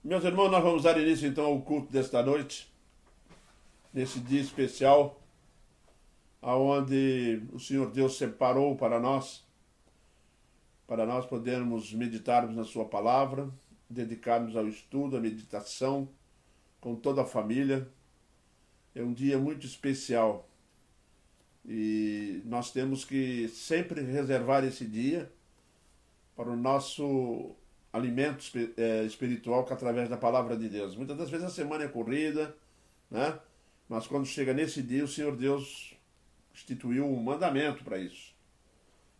Meus irmãos, nós vamos dar início então ao culto desta noite, nesse dia especial, aonde o Senhor Deus separou para nós podermos meditarmos na sua palavra, dedicarmos ao estudo, à meditação, com toda a família. É um dia muito especial e nós temos que sempre reservar esse dia para o nosso alimento espiritual, que é através da palavra de Deus. Muitas das vezes a semana é corrida, né? Mas quando chega nesse dia, o Senhor Deus instituiu um mandamento para isso,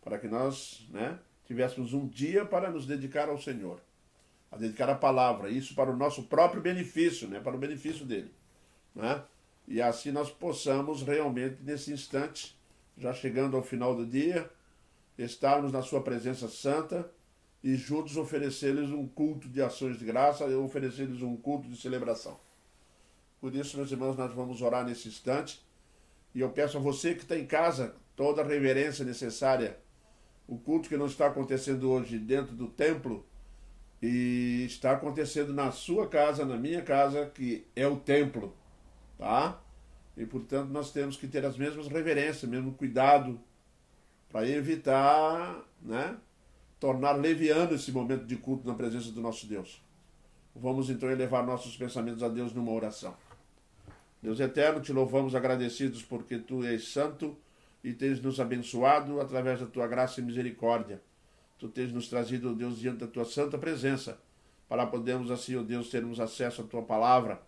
para que nós, né, tivéssemos um dia para nos dedicar ao Senhor, a dedicar a palavra, isso para o nosso próprio benefício, né, para o benefício dele, né? E assim nós possamos realmente, nesse instante, já chegando ao final do dia, estarmos na sua presença santa e juntos oferecer-lhes um culto de ações de graça e oferecer-lhes um culto de celebração. Por isso, meus irmãos, nós vamos orar nesse instante. E eu peço a você que está em casa toda a reverência necessária. O culto que não está acontecendo hoje dentro do templo e está acontecendo na sua casa, na minha casa, que é o templo, tá? E portanto nós temos que ter as mesmas reverências, mesmo cuidado, para evitar, né, tornar leviano esse momento de culto na presença do nosso Deus. Vamos então elevar nossos pensamentos a Deus numa oração. Deus eterno, te louvamos agradecidos porque tu és santo e tens nos abençoado através da tua graça e misericórdia. Tu tens nos trazido, ó Deus, diante da tua santa presença, para podermos assim, ó Deus, termos acesso à tua palavra,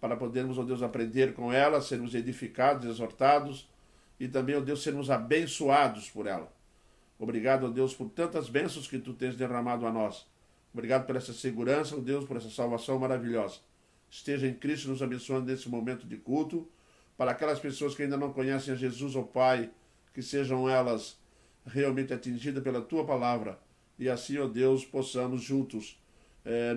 para podermos, ó Deus, aprender com ela, sermos edificados, exortados e também, ó Deus, sermos abençoados por ela. Obrigado, ó Deus, por tantas bênçãos que tu tens derramado a nós. Obrigado por essa segurança, ó Deus, por essa salvação maravilhosa. Esteja em Cristo nos abençoando nesse momento de culto. Para aquelas pessoas que ainda não conhecem a Jesus, ó Pai, que sejam elas realmente atingidas pela tua palavra. E assim, ó Deus, possamos juntos,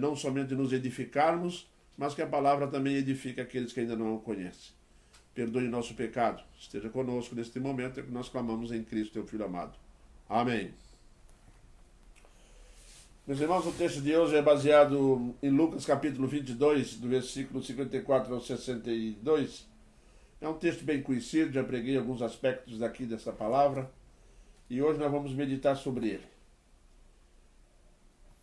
não somente nos edificarmos, mas que a palavra também edifique aqueles que ainda não a conhecem. Perdoe nosso pecado. Esteja conosco neste momento, é que nós clamamos em Cristo, teu Filho amado. Amém. Meus irmãos, o texto de hoje é baseado em Lucas capítulo 22, do versículo 54 ao 62. É um texto bem conhecido, já preguei alguns aspectos daqui dessa palavra, e hoje nós vamos meditar sobre ele.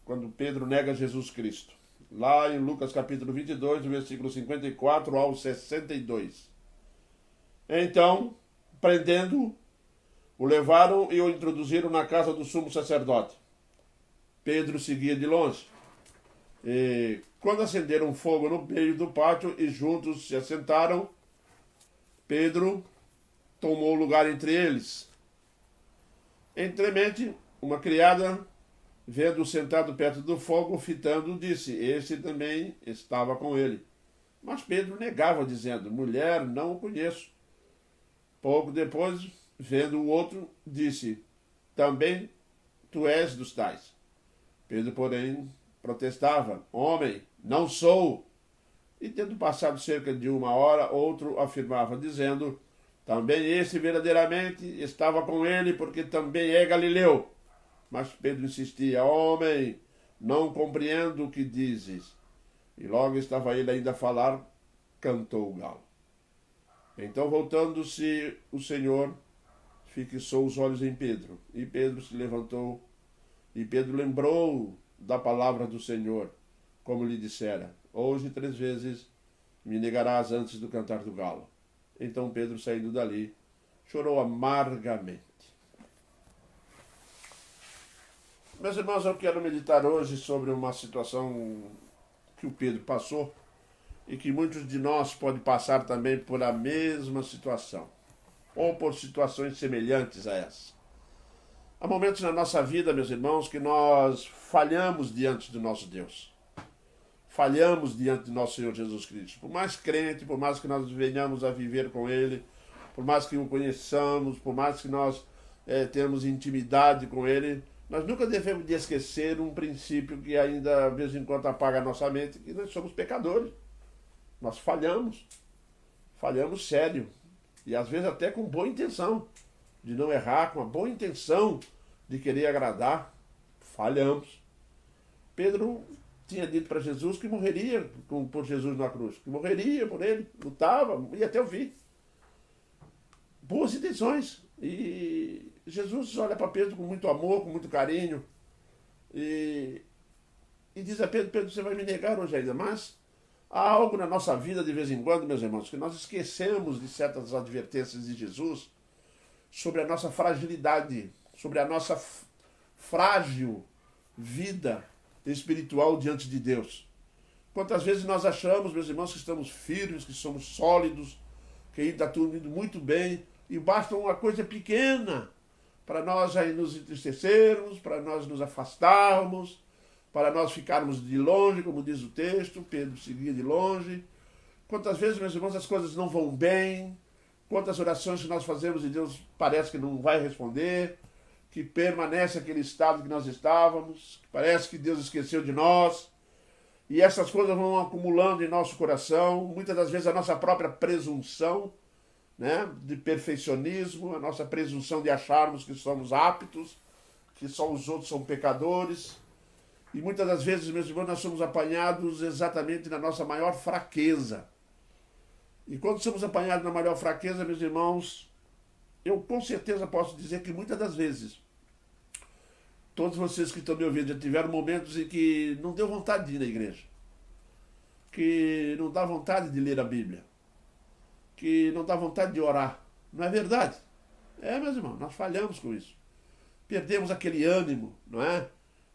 Quando Pedro nega Jesus Cristo. Lá em Lucas capítulo 22, do versículo 54 ao 62. Então, prendendo-o, o levaram e o introduziram na casa do sumo sacerdote. Pedro seguia de longe. E quando acenderam fogo no meio do pátio e juntos se assentaram, Pedro tomou lugar entre eles. Entremente, uma criada, vendo-o sentado perto do fogo, fitando, disse: Este também estava com ele. Mas Pedro negava, dizendo: Mulher, não o conheço. Pouco depois, vendo o outro, disse: Também tu és dos tais. Pedro, porém, protestava: Homem, não sou. E tendo passado cerca de uma hora, outro afirmava, dizendo: Também esse verdadeiramente estava com ele, porque também é galileu. Mas Pedro insistia: Homem, não compreendo o que dizes. E logo estava ele ainda a falar, cantou o galo. Então, voltando-se o Senhor, fixou os olhos em Pedro. E Pedro se levantou. E Pedro lembrou da palavra do Senhor, como lhe dissera: Hoje 3 vezes me negarás antes do cantar do galo. Então Pedro, saindo dali, chorou amargamente. Meus irmãos, eu quero meditar hoje sobre uma situação que o Pedro passou e que muitos de nós podem passar também por a mesma situação, ou por situações semelhantes a essa. Há momentos na nossa vida, meus irmãos, que nós falhamos diante do nosso Deus. Falhamos diante do nosso Senhor Jesus Cristo. Por mais crente, por mais que nós venhamos a viver com Ele, por mais que o conheçamos, por mais que nós tenhamos intimidade com Ele, nós nunca devemos de esquecer um princípio que ainda, de vez em quando, apaga a nossa mente, que nós somos pecadores. Nós falhamos. Falhamos sério. E às vezes até com boa intenção. De não errar, com a boa intenção de querer agradar, falhamos. Pedro tinha dito para Jesus que morreria por Jesus na cruz, que morreria por ele, lutava, ia até o fim. Boas intenções. E Jesus olha para Pedro com muito amor, com muito carinho, e diz a Pedro: Pedro, você vai me negar hoje ainda, mas há algo na nossa vida de vez em quando, meus irmãos, que nós esquecemos de certas advertências de Jesus sobre a nossa fragilidade, sobre a nossa frágil vida espiritual diante de Deus. Quantas vezes nós achamos, meus irmãos, que estamos firmes, que somos sólidos, que está tudo indo muito bem, e basta uma coisa pequena para nós aí nos entristecermos, para nós nos afastarmos, para nós ficarmos de longe, como diz o texto. Pedro seguia de longe. Quantas vezes, meus irmãos, as coisas não vão bem, quantas orações que nós fazemos e Deus parece que não vai responder, que permanece aquele estado que nós estávamos, que parece que Deus esqueceu de nós, e essas coisas vão acumulando em nosso coração, muitas das vezes a nossa própria presunção, né, de perfeccionismo, a nossa presunção de acharmos que somos aptos, que só os outros são pecadores, e muitas das vezes, meus irmãos, nós somos apanhados exatamente na nossa maior fraqueza. E quando somos apanhados na maior fraqueza, meus irmãos, eu com certeza posso dizer que muitas das vezes, todos vocês que estão me ouvindo já tiveram momentos em que não deu vontade de ir na igreja, que não dá vontade de ler a Bíblia, que não dá vontade de orar. Não é verdade? É, meus irmãos, nós falhamos com isso. Perdemos aquele ânimo, não é?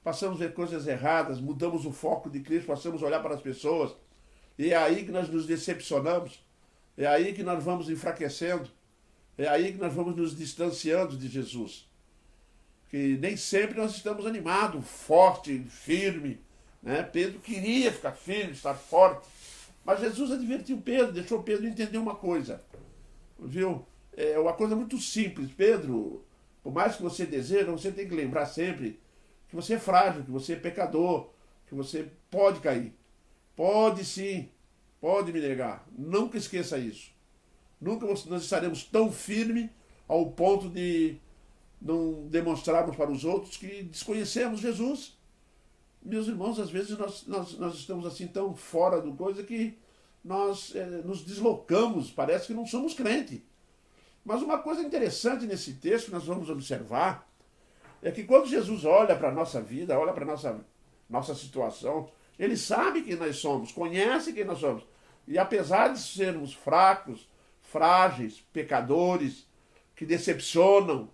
Passamos a ver coisas erradas, mudamos o foco de Cristo, passamos a olhar para as pessoas, e é aí que nós nos decepcionamos, é aí que nós vamos enfraquecendo, é aí que nós vamos nos distanciando de Jesus. Que nem sempre nós estamos animados, forte, firme, né? Pedro queria ficar firme, estar forte, mas Jesus advertiu Pedro, deixou Pedro entender uma coisa, viu? É uma coisa muito simples. Pedro, por mais que você deseje, você tem que lembrar sempre que você é frágil, que você é pecador, que você pode cair. Pode sim, pode me negar. Nunca esqueça isso. Nunca nós estaremos tão firmes ao ponto de não demonstrarmos para os outros que desconhecemos Jesus. Meus irmãos, às vezes nós estamos assim tão fora do coisa que nós nos deslocamos, parece que não somos crente. Mas uma coisa interessante nesse texto que nós vamos observar é que quando Jesus olha para a nossa vida, olha para a nossa situação, ele sabe quem nós somos, conhece quem nós somos. E apesar de sermos fracos, frágeis, pecadores, que decepcionam,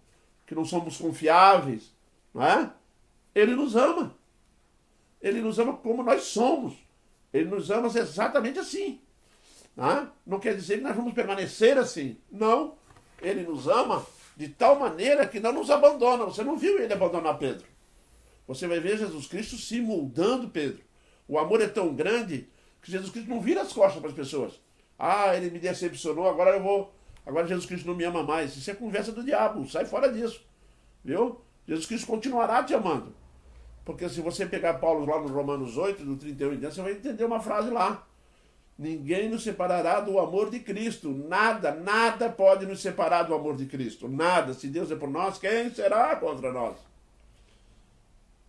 que não somos confiáveis, não é? Ele nos ama. Ele nos ama como nós somos. Ele nos ama exatamente assim. Não é? Não quer dizer que nós vamos permanecer assim. Não. Ele nos ama de tal maneira que não nos abandona. Você não viu ele abandonar Pedro. Você vai ver Jesus Cristo se moldando Pedro. O amor é tão grande que Jesus Cristo não vira as costas para as pessoas. Ah, ele me decepcionou, agora Jesus Cristo não me ama mais. Isso é conversa do diabo, sai fora disso. Viu? Jesus Cristo continuará te amando. Porque se você pegar Paulo lá no Romanos 8, do 31 em diante, você vai entender uma frase lá. Ninguém nos separará do amor de Cristo. Nada, nada pode nos separar do amor de Cristo. Nada. Se Deus é por nós, quem será contra nós?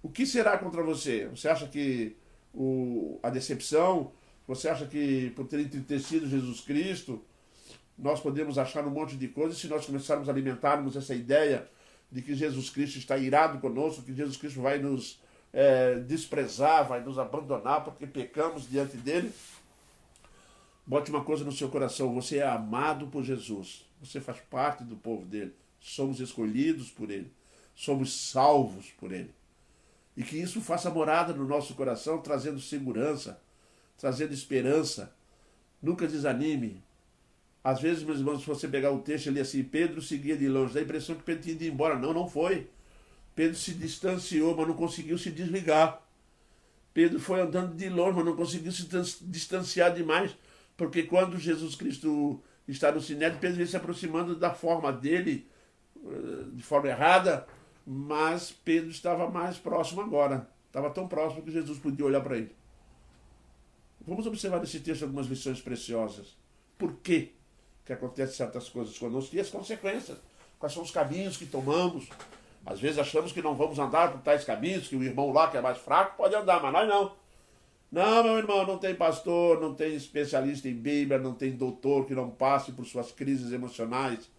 O que será contra você? Você acha que a decepção, você acha que por ter entristecido Jesus Cristo, nós podemos achar um monte de coisas se nós começarmos a alimentarmos essa ideia de que Jesus Cristo está irado conosco, que Jesus Cristo vai nos desprezar, vai nos abandonar porque pecamos diante dele? Bote uma coisa no seu coração: você é amado por Jesus, você faz parte do povo dele, somos escolhidos por ele, somos salvos por ele. E que isso faça morada no nosso coração, trazendo segurança, trazendo esperança. Nunca desanime. Às vezes, meus irmãos, se você pegar o texto ali assim, Pedro seguia de longe, dá a impressão que Pedro tinha ido embora. Não, não foi. Pedro se distanciou, mas não conseguiu se desligar. Pedro foi andando de longe, mas não conseguiu se distanciar demais. Porque quando Jesus Cristo está no sinédrio, Pedro vem se aproximando da forma dele, de forma errada, mas Pedro estava mais próximo agora. Estava tão próximo que Jesus podia olhar para ele. Vamos observar nesse texto algumas lições preciosas. Por quê que acontecem certas coisas conosco e as consequências? Quais são os caminhos que tomamos? Às vezes achamos que não vamos andar por tais caminhos, que o irmão lá, que é mais fraco, pode andar, mas nós não. Não, meu irmão, não tem pastor, não tem especialista em Bíblia, não tem doutor que não passe por suas crises emocionais,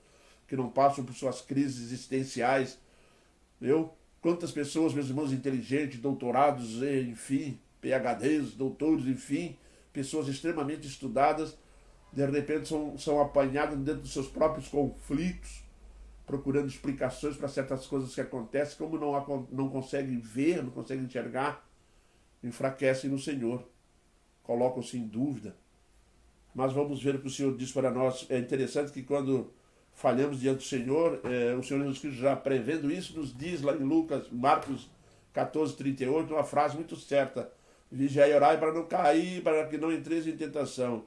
que não passe por suas crises existenciais. Viu? Quantas pessoas, meus irmãos, inteligentes, doutorados, enfim, PhDs, doutores, enfim, pessoas extremamente estudadas, de repente são apanhadas dentro dos seus próprios conflitos, procurando explicações para certas coisas que acontecem, como não conseguem ver, não conseguem enxergar, enfraquecem no Senhor, colocam-se em dúvida. Mas vamos ver o que o Senhor diz para nós. É interessante que quando falhamos diante do Senhor, o Senhor Jesus Cristo, já prevendo isso, nos diz lá em Marcos 14:38, uma frase muito certa: vigiai e orai para não cair, para que não entreis em tentação.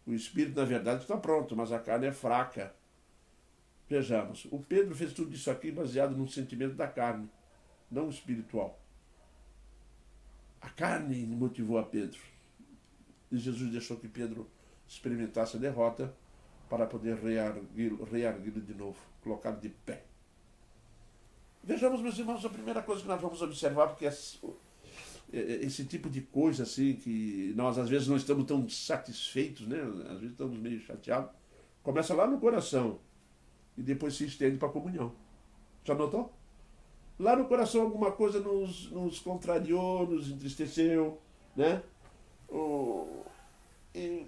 O espírito, na verdade, está pronto, mas a carne é fraca. Vejamos, o Pedro fez tudo isso aqui baseado no sentimento da carne, não espiritual. A carne motivou a Pedro. E Jesus deixou que Pedro experimentasse a derrota para poder reerguê-lo de novo, colocá-lo de pé. Vejamos, meus irmãos, a primeira coisa que nós vamos observar, porque esse tipo de coisa assim, que nós às vezes não estamos tão satisfeitos, né? Às vezes estamos meio chateados, começa lá no coração e depois se estende para a comunhão. Já notou? Lá no coração alguma coisa nos contrariou, nos entristeceu, né? E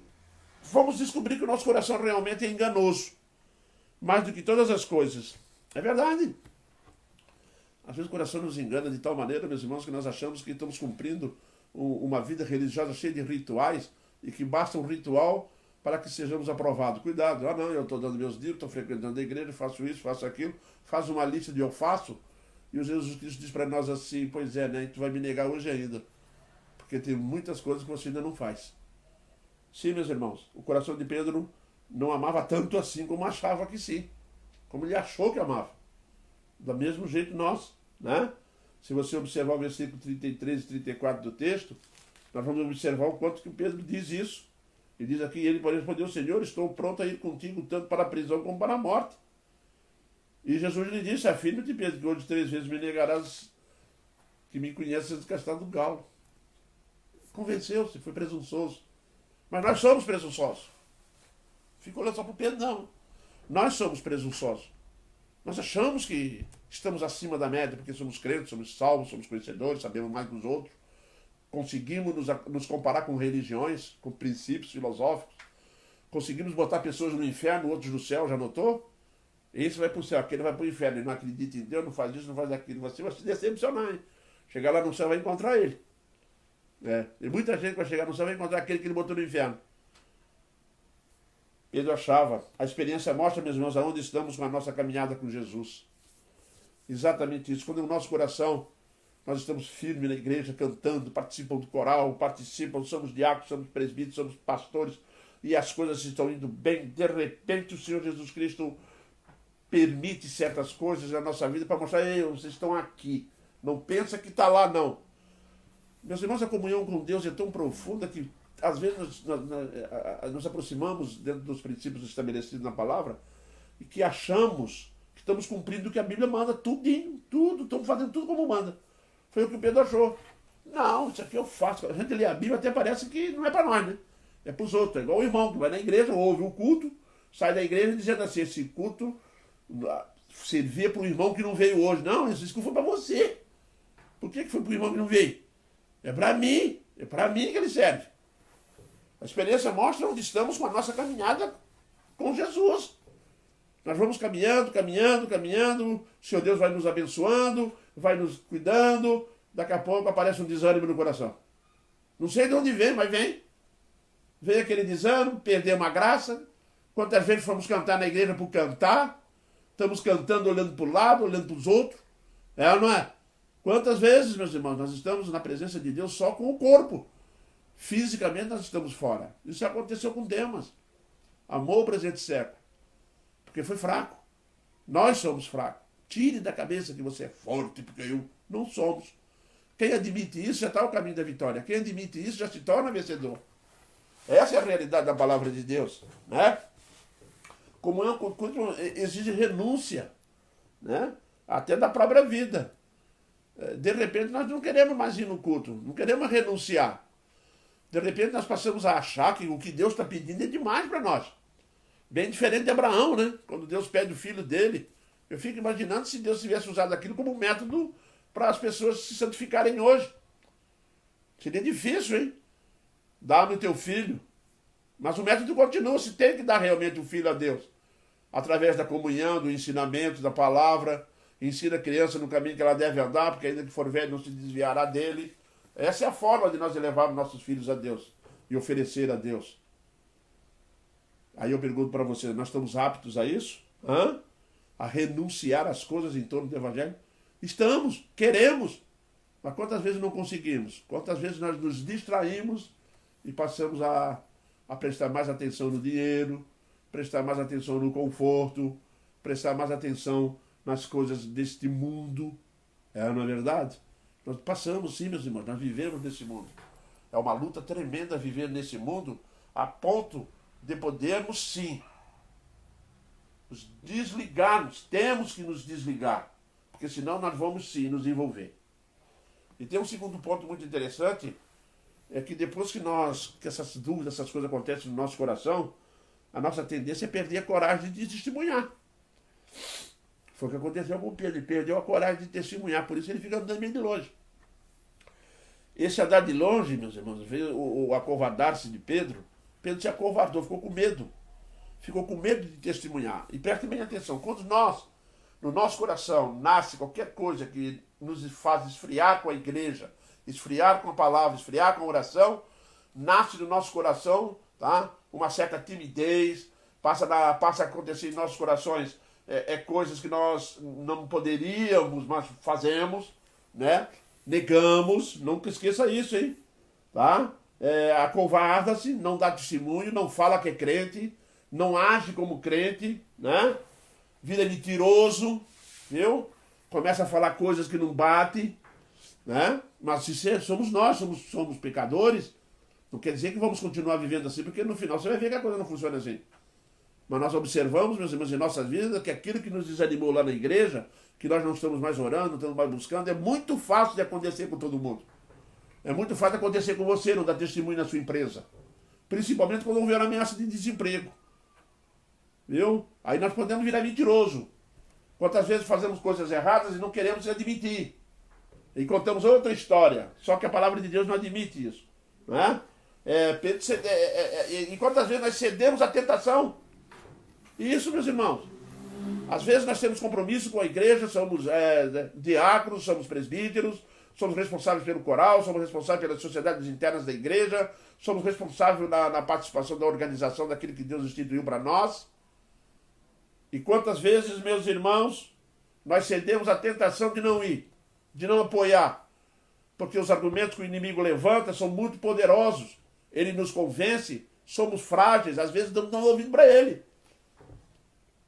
vamos descobrir que o nosso coração realmente é enganoso, mais do que todas as coisas. É verdade. Às vezes o coração nos engana de tal maneira, meus irmãos, que nós achamos que estamos cumprindo uma vida religiosa cheia de rituais e que basta um ritual para que sejamos aprovados. Cuidado, não, eu estou dando meus dízimos, estou frequentando a igreja, faço isso, faço aquilo, faz uma lista de eu faço, e o Jesus Cristo diz para nós assim: pois é, né, tu vai me negar hoje ainda, porque tem muitas coisas que você ainda não faz. Sim, meus irmãos, o coração de Pedro não amava tanto assim como achava que sim, como ele achou que amava. Do mesmo jeito nós, né? Se você observar o versículo 33 e 34 do texto, nós vamos observar o quanto que Pedro diz isso. Ele diz aqui: ele pode responder: Senhor, estou pronto a ir contigo tanto para a prisão como para a morte. E Jesus lhe disse: afirma-te, Pedro, que hoje 3 vezes me negarás que me conheces antes de castar do galo. Convenceu-se, foi presunçoso. Mas nós somos presunçosos. Ficou olhando só para o Pedro, não. Nós somos presunçosos. Nós achamos que estamos acima da média porque somos crentes, somos salvos, somos conhecedores, sabemos mais que os outros. Conseguimos nos comparar com religiões, com princípios filosóficos. Conseguimos botar pessoas no inferno, outros no céu, já notou? Esse vai para o céu, aquele vai para o inferno. Ele não acredita em Deus, não faz isso, não faz aquilo. Você vai se decepcionar, hein? Chegar lá no céu vai encontrar ele. E muita gente vai chegar no céu vai encontrar aquele que ele botou no inferno. Pedro achava. A experiência mostra, meus irmãos, aonde estamos com a nossa caminhada com Jesus. Exatamente isso. Quando no nosso coração nós estamos firmes na igreja, cantando, participam do coral, somos diáconos, somos presbíteros, somos pastores, e as coisas estão indo bem, de repente o Senhor Jesus Cristo permite certas coisas na nossa vida para mostrar: ei, vocês estão aqui. Não pensa que está lá, não. Meus irmãos, a comunhão com Deus é tão profunda que às vezes nos aproximamos dentro dos princípios estabelecidos na palavra e que achamos que estamos cumprindo o que a Bíblia manda, tudinho, tudo, estamos fazendo tudo como manda. Foi o que o Pedro achou. Não, isso aqui eu faço. A gente lê a Bíblia, até parece que não é para nós, né? É para os outros. É igual o irmão que vai na igreja, ouve o culto, sai da igreja dizendo assim: esse culto servia para o irmão que não veio hoje. Não, esse culto foi para você. Por que foi para o irmão que não veio? É para mim que ele serve. A experiência mostra onde estamos com a nossa caminhada com Jesus. Nós vamos caminhando, o Senhor Deus vai nos abençoando, vai nos cuidando, daqui a pouco aparece um desânimo no coração. Não sei de onde vem, mas vem. Vem aquele desânimo, perdemos a graça. Quantas vezes fomos cantar na igreja por cantar, estamos cantando olhando para o lado, olhando para os outros. É ou não é? Quantas vezes, meus irmãos, nós estamos na presença de Deus só com o corpo. Fisicamente nós estamos fora. Isso aconteceu com Demas. Amou o presente século. Porque foi fraco. Nós somos fracos. Tire da cabeça que você é forte, porque eu não somos. Quem admite isso já está no caminho da vitória. Quem admite isso já se torna vencedor. Essa é a realidade da palavra de Deus. Né? Comunhão exige renúncia. Né? Até da própria vida. De repente nós não queremos mais ir no culto. Não queremos renunciar. De repente nós passamos a achar que o que Deus está pedindo é demais para nós. Bem diferente de Abraão, né? Quando Deus pede o filho dele. Eu fico imaginando se Deus tivesse usado aquilo como um método para as pessoas se santificarem hoje. Seria difícil, hein? Dá-me o teu filho. Mas o método continua, se tem que dar realmente o filho a Deus. Através da comunhão, do ensinamento, da palavra. Ensina a criança no caminho que ela deve andar, porque ainda que for velho não se desviará dele. Essa é a forma de nós elevarmos nossos filhos a Deus e oferecer a Deus. Aí eu pergunto para você, nós estamos aptos a isso? A renunciar às coisas em torno do Evangelho? Estamos, queremos. Mas quantas vezes não conseguimos? Quantas vezes nós nos distraímos e passamos a prestar mais atenção no dinheiro, prestar mais atenção no conforto, prestar mais atenção nas coisas deste mundo? Não é verdade? Nós passamos, sim, meus irmãos, nós vivemos nesse mundo. É uma luta tremenda viver nesse mundo, a ponto de podermos, sim, nos desligarmos. Temos que nos desligar, porque senão nós vamos, sim, nos envolver. E tem um segundo ponto muito interessante, é que depois que essas dúvidas, essas coisas acontecem no nosso coração, a nossa tendência é perder a coragem de testemunhar. Foi o que aconteceu com Pedro, ele perdeu a coragem de testemunhar, por isso ele fica andando meio de longe. Esse andar de longe, meus irmãos, veio o acovardar-se de Pedro. Pedro se acovardou, ficou com medo. Ficou com medo de testemunhar. E prestem bem atenção, quando no nosso coração, nasce qualquer coisa que nos faz esfriar com a igreja, esfriar com a palavra, esfriar com a oração, nasce no nosso coração, tá? Uma certa timidez, passa a acontecer em nossos corações coisas que nós não poderíamos, mas fazemos, né? Negamos, nunca esqueça isso, hein? Tá? Acovarda-se, não dá testemunho, não fala que é crente, não age como crente, né? Vira mentiroso, viu? Começa a falar coisas que não batem, né? Mas se somos nós, somos pecadores, não quer dizer que vamos continuar vivendo assim, porque no final você vai ver que a coisa não funciona assim. Mas nós observamos, meus irmãos, em nossas vidas, que aquilo que nos desanimou lá na igreja, que nós não estamos mais orando, não estamos mais buscando, é muito fácil de acontecer com todo mundo. É muito fácil de acontecer com você, não dar testemunho na sua empresa. Principalmente quando houver ameaça de desemprego. Viu? Aí nós podemos virar mentiroso. Quantas vezes fazemos coisas erradas e não queremos admitir. E contamos outra história. Só que a palavra de Deus não admite isso. Não é? E quantas vezes nós cedemos à tentação? Isso, meus irmãos. Às vezes nós temos compromisso com a igreja, somos diáconos, somos presbíteros, somos responsáveis pelo coral, somos responsáveis pelas sociedades internas da igreja, somos responsáveis na participação da organização daquilo que Deus instituiu para nós. E quantas vezes, meus irmãos, nós cedemos à tentação de não ir, de não apoiar, porque os argumentos que o inimigo levanta são muito poderosos. Ele nos convence, somos frágeis, às vezes não damos ouvido para ele.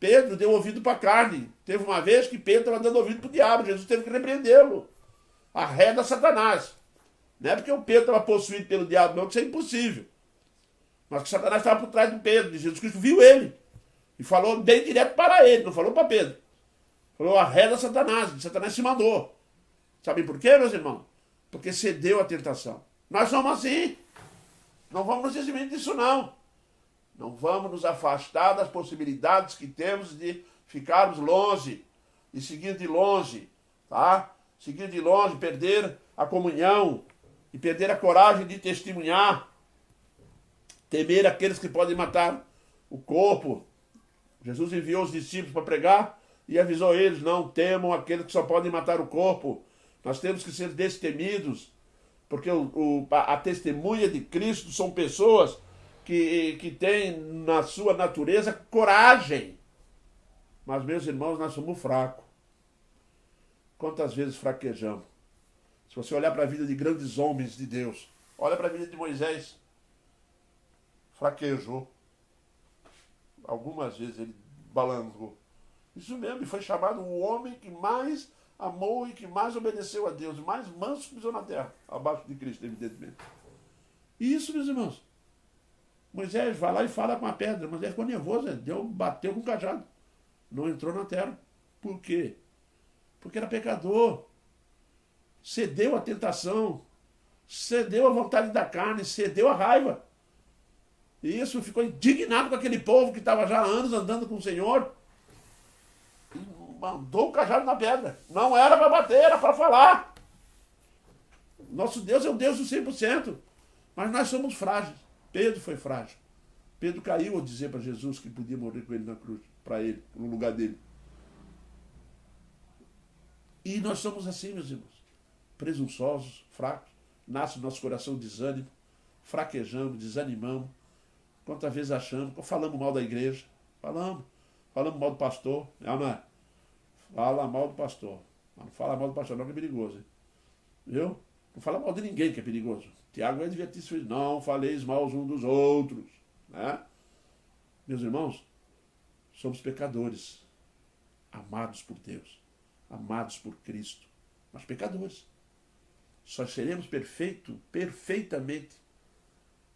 Pedro deu ouvido para a carne. Teve uma vez que Pedro estava dando ouvido para o diabo. Jesus teve que repreendê-lo. Arreda Satanás. Não é porque o Pedro estava possuído pelo diabo, não, que isso é impossível. Mas que Satanás estava por trás de Pedro. E Jesus Cristo viu ele. E falou bem direto para ele, não falou para Pedro. Falou, arreda Satanás. Satanás se mandou. Sabem por quê, meus irmãos? Porque cedeu à tentação. Nós somos assim. Não vamos nos eximir disso, não. Não vamos nos afastar das possibilidades que temos de ficarmos longe e seguir de longe, tá? Seguir de longe, perder a comunhão e perder a coragem de testemunhar, temer aqueles que podem matar o corpo. Jesus enviou os discípulos para pregar e avisou eles, não temam aqueles que só podem matar o corpo. Nós temos que ser destemidos, porque a testemunha de Cristo são pessoas que tem na sua natureza coragem. Mas, meus irmãos, nós somos fracos. Quantas vezes fraquejamos? Se você olhar para a vida de grandes homens de Deus, olha para a vida de Moisés, fraquejou. Algumas vezes ele balangou. Isso mesmo, ele foi chamado o homem que mais amou e que mais obedeceu a Deus, mais manso que pisou na terra, abaixo de Cristo, evidentemente. E isso, meus irmãos, Moisés vai lá e fala com a pedra. Moisés ficou nervoso, bateu com o cajado. Não entrou na terra. Por quê? Porque era pecador. Cedeu à tentação. cedeu à vontade da carne, cedeu à raiva. E isso, ficou indignado com aquele povo que estava já há anos andando com o Senhor. E mandou o cajado na pedra. Não era para bater, era para falar. Nosso Deus é o Deus do 100%. Mas nós somos frágeis. Pedro foi frágil. Pedro caiu ao dizer para Jesus que podia morrer com ele na cruz, para ele, no lugar dele. E nós somos assim, meus irmãos. Presunçosos, fracos. Nasce no nosso coração desânimo. Fraquejamos, desanimamos. Quantas vezes achamos, falamos mal da igreja. Falamos mal do pastor. Não é? Fala mal do pastor. Mas não fala mal do pastor não, que é perigoso. Hein? Viu? Não fala mal de ninguém, que é perigoso. Tiago vai advertir isso. Não faleis mal uns dos outros. Né? Meus irmãos, somos pecadores. Amados por Deus. Amados por Cristo. Mas pecadores. Só seremos perfeitamente,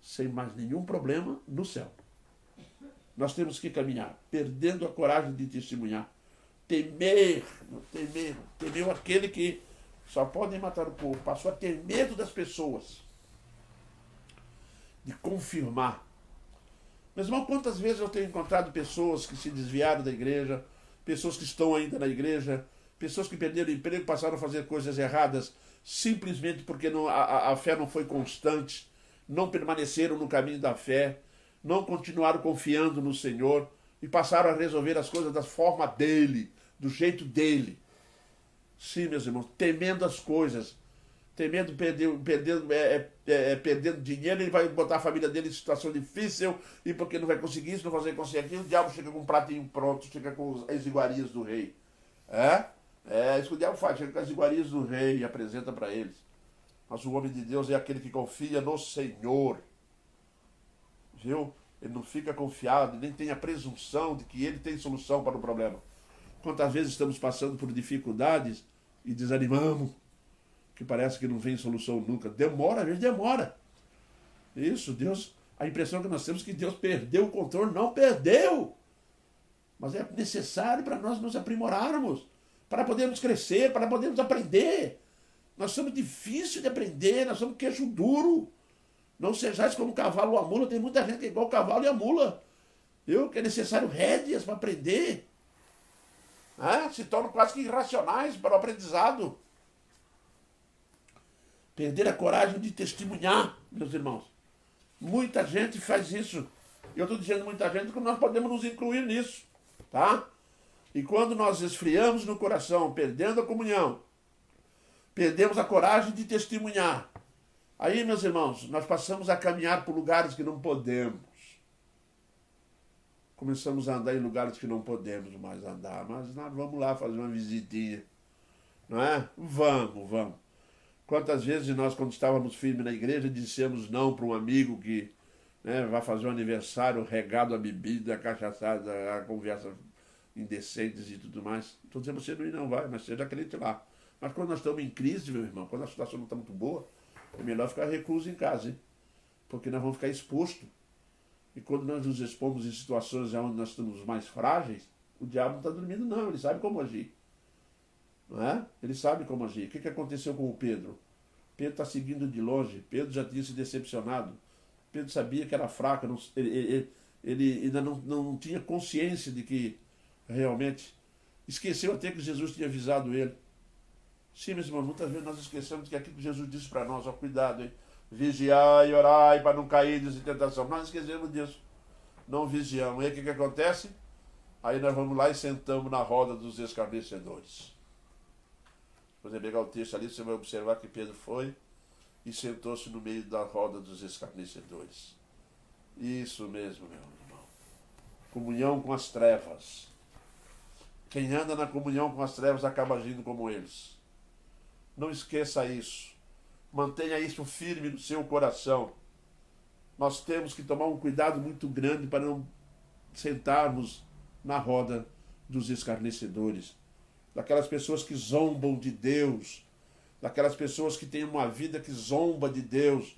sem mais nenhum problema, no céu. Nós temos que caminhar, perdendo a coragem de testemunhar. Temer aquele que só pode matar o povo. Passou a ter medo das pessoas. De confirmar. Meus irmãos, quantas vezes eu tenho encontrado pessoas que se desviaram da igreja, pessoas que estão ainda na igreja, pessoas que perderam o emprego, passaram a fazer coisas erradas, simplesmente porque a fé não foi constante, não permaneceram no caminho da fé, não continuaram confiando no Senhor e passaram a resolver as coisas da forma dele, do jeito dele. Sim, meus irmãos, temendo as coisas, temendo perdendo dinheiro, ele vai botar a família dele em situação difícil, e porque não vai conseguir isso, não vai conseguir aquilo, o diabo chega com um pratinho pronto, chega com as iguarias do rei. É isso que o diabo faz, chega com as iguarias do rei e apresenta para eles. Mas o homem de Deus é aquele que confia no Senhor. Viu? Ele não fica confiado, nem tem a presunção de que ele tem solução para o problema. Quantas vezes estamos passando por dificuldades e desanimamos, que parece que não vem solução nunca. Demora, às vezes demora. Isso, Deus, a impressão que nós temos é que Deus perdeu o controle. Não perdeu! Mas é necessário para nós nos aprimorarmos, para podermos crescer, para podermos aprender. Nós somos difíceis de aprender, nós somos queixo duro. Não sejais como o cavalo ou a mula. Tem muita gente que é igual o cavalo e a mula. Viu? Que é necessário rédeas para aprender. Se tornam quase que irracionais para o aprendizado. Perder a coragem de testemunhar, meus irmãos. Muita gente faz isso. Eu estou dizendo muita gente porque nós podemos nos incluir nisso. Tá? E quando nós esfriamos no coração, perdendo a comunhão, perdemos a coragem de testemunhar, aí, meus irmãos, nós passamos a caminhar por lugares que não podemos. Começamos a andar em lugares que não podemos mais andar, mas nós vamos lá fazer uma visitinha. Não é? Vamos. Quantas vezes nós, quando estávamos firmes na igreja, dissemos não para um amigo que vai fazer um aniversário regado a bebida, a cachaçada, a conversa indecentes e tudo mais. Estou dizendo, você não vai, mas seja crente lá. Mas quando nós estamos em crise, meu irmão, quando a situação não está muito boa, é melhor ficar recluso em casa, hein? Porque nós vamos ficar expostos. E quando nós nos expomos em situações onde nós estamos mais frágeis, o diabo não está dormindo, não. Ele sabe como agir. Não é? Ele sabe como agir. O que aconteceu com o Pedro? Pedro está seguindo de longe. Pedro já tinha se decepcionado. Pedro sabia que era fraco. Ele ainda não tinha consciência de que realmente... Esqueceu até que Jesus tinha avisado ele. Sim, meus irmãos, muitas vezes nós esquecemos que aquilo que Jesus disse para nós, ó, cuidado, hein? Vigiai e orai para não cair em tentação. Nós esquecemos disso. Não vigiamos. E aí o que acontece? Aí nós vamos lá e sentamos na roda dos escarnecedores. Se você pegar o texto ali, você vai observar que Pedro foi e sentou-se no meio da roda dos escarnecedores. Isso mesmo, meu irmão. Comunhão com as trevas. Quem anda na comunhão com as trevas acaba agindo como eles. Não esqueça isso. Mantenha isso firme no seu coração. Nós temos que tomar um cuidado muito grande para não sentarmos na roda dos escarnecedores, daquelas pessoas que zombam de Deus, daquelas pessoas que têm uma vida que zomba de Deus,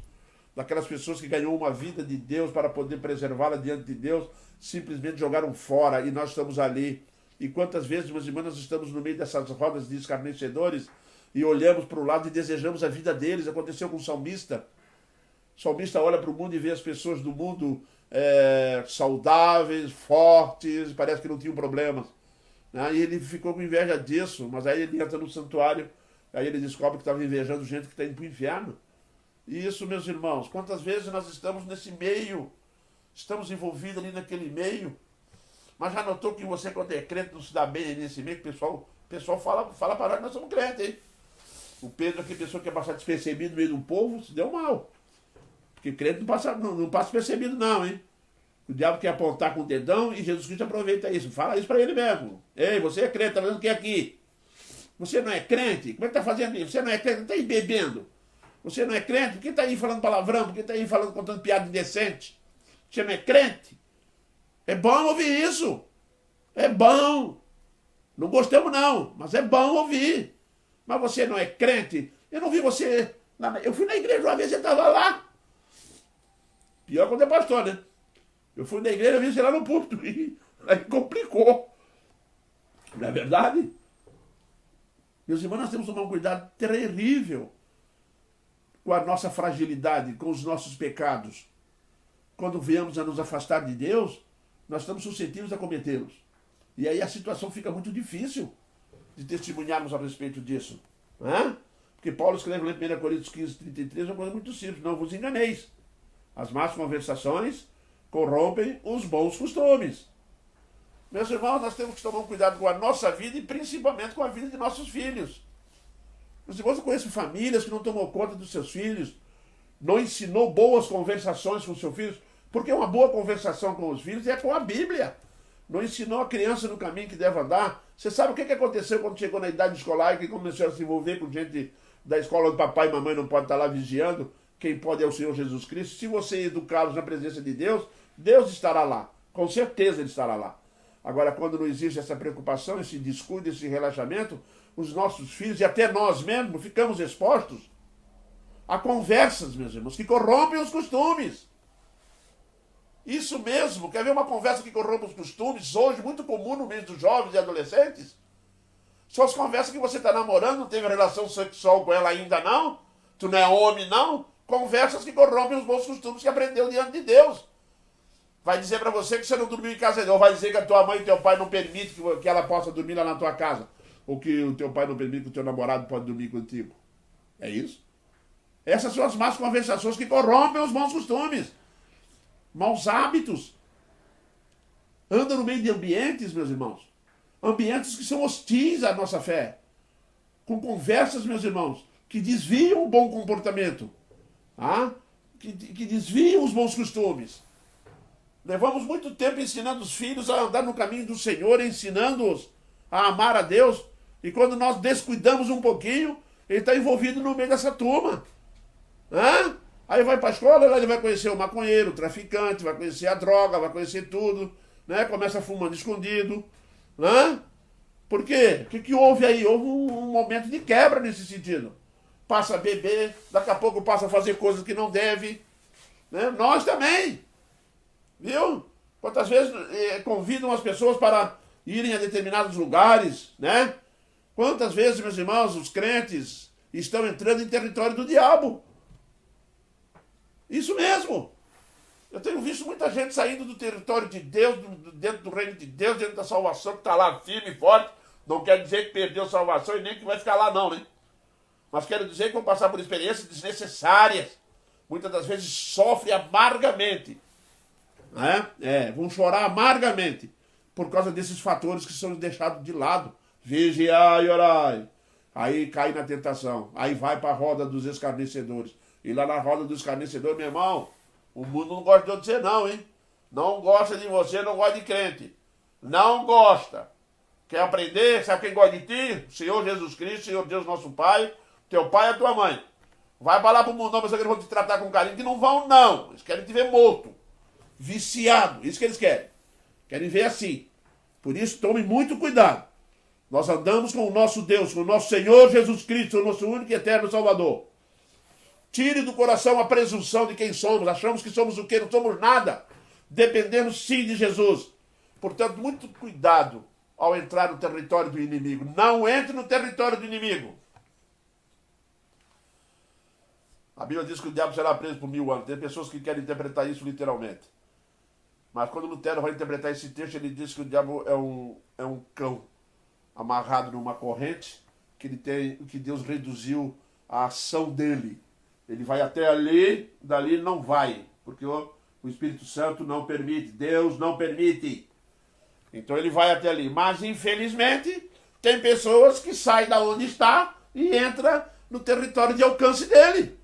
daquelas pessoas que ganhou uma vida de Deus para poder preservá-la diante de Deus, simplesmente jogaram fora e nós estamos ali. E quantas vezes, meus irmãos, nós estamos no meio dessas rodas de escarnecedores e olhamos para o lado e desejamos a vida deles. Aconteceu com o salmista. O salmista olha para o mundo e vê as pessoas do mundo saudáveis, fortes, parece que não tinham problemas. Né? E ele ficou com inveja disso, mas aí ele entra no santuário, aí ele descobre que estava invejando gente que está indo para o inferno. E isso, meus irmãos, quantas vezes nós estamos nesse meio, estamos envolvidos ali naquele meio, mas já notou que você, quando é crente, não se dá bem nesse meio, que o pessoal fala para nós que nós somos crentes, hein? O Pedro, aqui, pessoa que é passar despercebido no meio do povo, se deu mal. Porque crente não passa percebido não, hein? O diabo quer apontar com o dedão e Jesus Cristo aproveita isso. Fala isso para ele mesmo. Ei, você é crente, tá fazendo o que aqui? Você não é crente? Como é que tá fazendo isso? Você não é crente, não tá aí bebendo. Você não é crente? Por que tá aí falando palavrão? Por que tá aí contando piada indecente? Você não é crente? É bom ouvir isso. É bom. Não gostamos não, mas é bom ouvir. Mas você não é crente? Eu não vi você... Eu fui na igreja uma vez, você estava lá. Pior quando é pastor, né? Eu fui na igreja, eu vi você lá no púlpito. E aí complicou. Não é verdade? Meus irmãos, nós temos que tomar um cuidado terrível com a nossa fragilidade, com os nossos pecados. Quando viemos a nos afastar de Deus, nós estamos suscetíveis a cometê-los. E aí a situação fica muito difícil de testemunharmos a respeito disso. Não é? Porque Paulo escreve lá em 1 Coríntios 15, 33, uma coisa muito simples: não vos enganeis. As más conversações corrompem os bons costumes. Meus irmãos, nós temos que tomar um cuidado com a nossa vida e principalmente com a vida de nossos filhos. Meus irmãos, eu conheço famílias que não tomou conta dos seus filhos, não ensinou boas conversações com seus filhos, porque uma boa conversação com os filhos é com a Bíblia. Não ensinou a criança no caminho que deve andar. Você sabe o que aconteceu quando chegou na idade escolar e que começou a se envolver com gente da escola onde papai e mamãe não podem estar lá vigiando? Quem pode é o Senhor Jesus Cristo. Se você educá-los na presença de Deus, Deus estará lá. Com certeza Ele estará lá. Agora, quando não existe essa preocupação, esse descuido, esse relaxamento, os nossos filhos e até nós mesmos ficamos expostos a conversas, meus irmãos, que corrompem os costumes. Isso mesmo, quer ver uma conversa que corrompe os costumes, hoje muito comum no meio dos jovens e adolescentes? São as conversas que você está namorando, não teve relação sexual com ela ainda não, tu não é homem não, conversas que corrompem os bons costumes que aprendeu diante de Deus. Vai dizer para você que você não dormiu em casa não, vai dizer que a tua mãe e teu pai não permitem que ela possa dormir lá na tua casa, ou que o teu pai não permite que o teu namorado pode dormir contigo. É isso? Essas são as más conversações que corrompem os bons costumes. Maus hábitos. Anda no meio de ambientes, meus irmãos, ambientes que são hostis à nossa fé, com conversas, meus irmãos, que desviam o bom comportamento, que desviam os bons costumes. Levamos muito tempo ensinando os filhos a andar no caminho do Senhor, ensinando-os a amar a Deus, e quando nós descuidamos um pouquinho, ele está envolvido no meio dessa turma. Aí vai para a escola, lá ele vai conhecer o maconheiro, o traficante, vai conhecer a droga, vai conhecer tudo, né? Começa fumando escondido. Por quê? O que houve aí? Houve um momento de quebra nesse sentido. Passa a beber, daqui a pouco passa a fazer coisas que não deve. Né? Nós também. Viu? Quantas vezes convidam as pessoas para irem a determinados lugares, né? Quantas vezes, meus irmãos, os crentes estão entrando em território do diabo. Isso mesmo. Eu tenho visto muita gente saindo do território de Deus, dentro do reino de Deus, dentro da salvação, que está lá firme e forte. Não quer dizer que perdeu a salvação e nem que vai ficar lá não, né? Mas quero dizer que vão passar por experiências desnecessárias. Muitas das vezes sofrem amargamente. Vão chorar amargamente por causa desses fatores que são deixados de lado. Vigiai e orai. Aí cai na tentação. Aí vai para a roda dos escarnecedores. E lá na roda dos escarnecedores, meu irmão, o mundo não gosta de você não, hein? Não gosta de você, não gosta de crente. Não gosta. Quer aprender? Sabe quem gosta de ti? Senhor Jesus Cristo, Senhor Deus nosso Pai, teu pai e a tua mãe. Vai para lá para o mundo, mas eles vão te tratar com carinho, que não vão não. Eles querem te ver morto, viciado, isso que eles querem. Querem ver assim. Por isso, tome muito cuidado. Nós andamos com o nosso Deus, com o nosso Senhor Jesus Cristo, o nosso único e eterno Salvador. Tire do coração a presunção de quem somos. Achamos que somos o quê? Não somos nada. Dependemos sim de Jesus. Portanto, muito cuidado ao entrar no território do inimigo. Não entre no território do inimigo. A Bíblia diz que o diabo será preso por 1000 anos. Tem pessoas que querem interpretar isso literalmente. Mas quando Lutero vai interpretar esse texto, ele diz que o diabo é um cão amarrado numa corrente que Deus reduziu a ação dele. Ele vai até ali, dali ele não vai, porque o Espírito Santo não permite, Deus não permite. Então ele vai até ali. Mas infelizmente tem pessoas que saem da onde está e entram no território de alcance dele.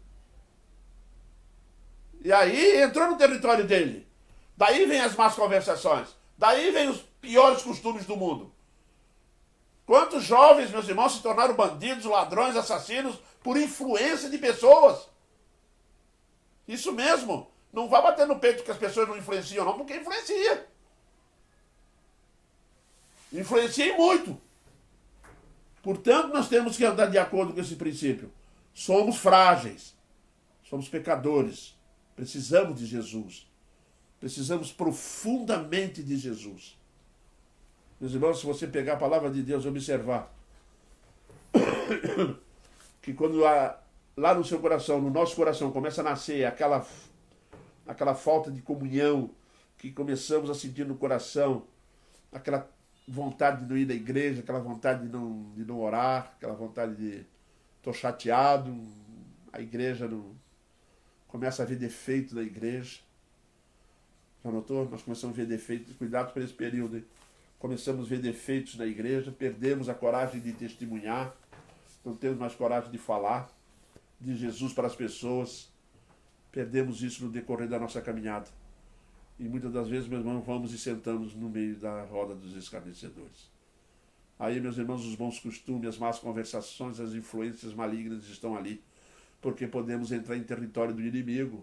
E aí entrou no território dele. Daí vem as más conversações. Daí vem os piores costumes do mundo. Quantos jovens, meus irmãos, se tornaram bandidos, ladrões, assassinos por influência de pessoas? Isso mesmo. Não vá bater no peito que as pessoas não influenciam, não, porque influencia. Influencia e muito. Portanto, nós temos que andar de acordo com esse princípio. Somos frágeis. Somos pecadores. Precisamos de Jesus. Precisamos profundamente de Jesus. Meus irmãos, se você pegar a palavra de Deus e observar que quando lá no seu coração, no nosso coração, começa a nascer aquela falta de comunhão que começamos a sentir no coração, aquela vontade de não ir à igreja, aquela vontade de não orar, aquela vontade de estou chateado, a igreja não começa a ver defeito na igreja. Já notou? Nós começamos a ver defeitos, cuidado para esse período, hein? Começamos a ver defeitos na igreja, perdemos a coragem de testemunhar, não temos mais coragem de falar de Jesus para as pessoas, perdemos isso no decorrer da nossa caminhada. E muitas das vezes, meus irmãos, vamos e sentamos no meio da roda dos escarnecedores. Aí, meus irmãos, os bons costumes, as más conversações, as influências malignas estão ali, porque podemos entrar em território do inimigo.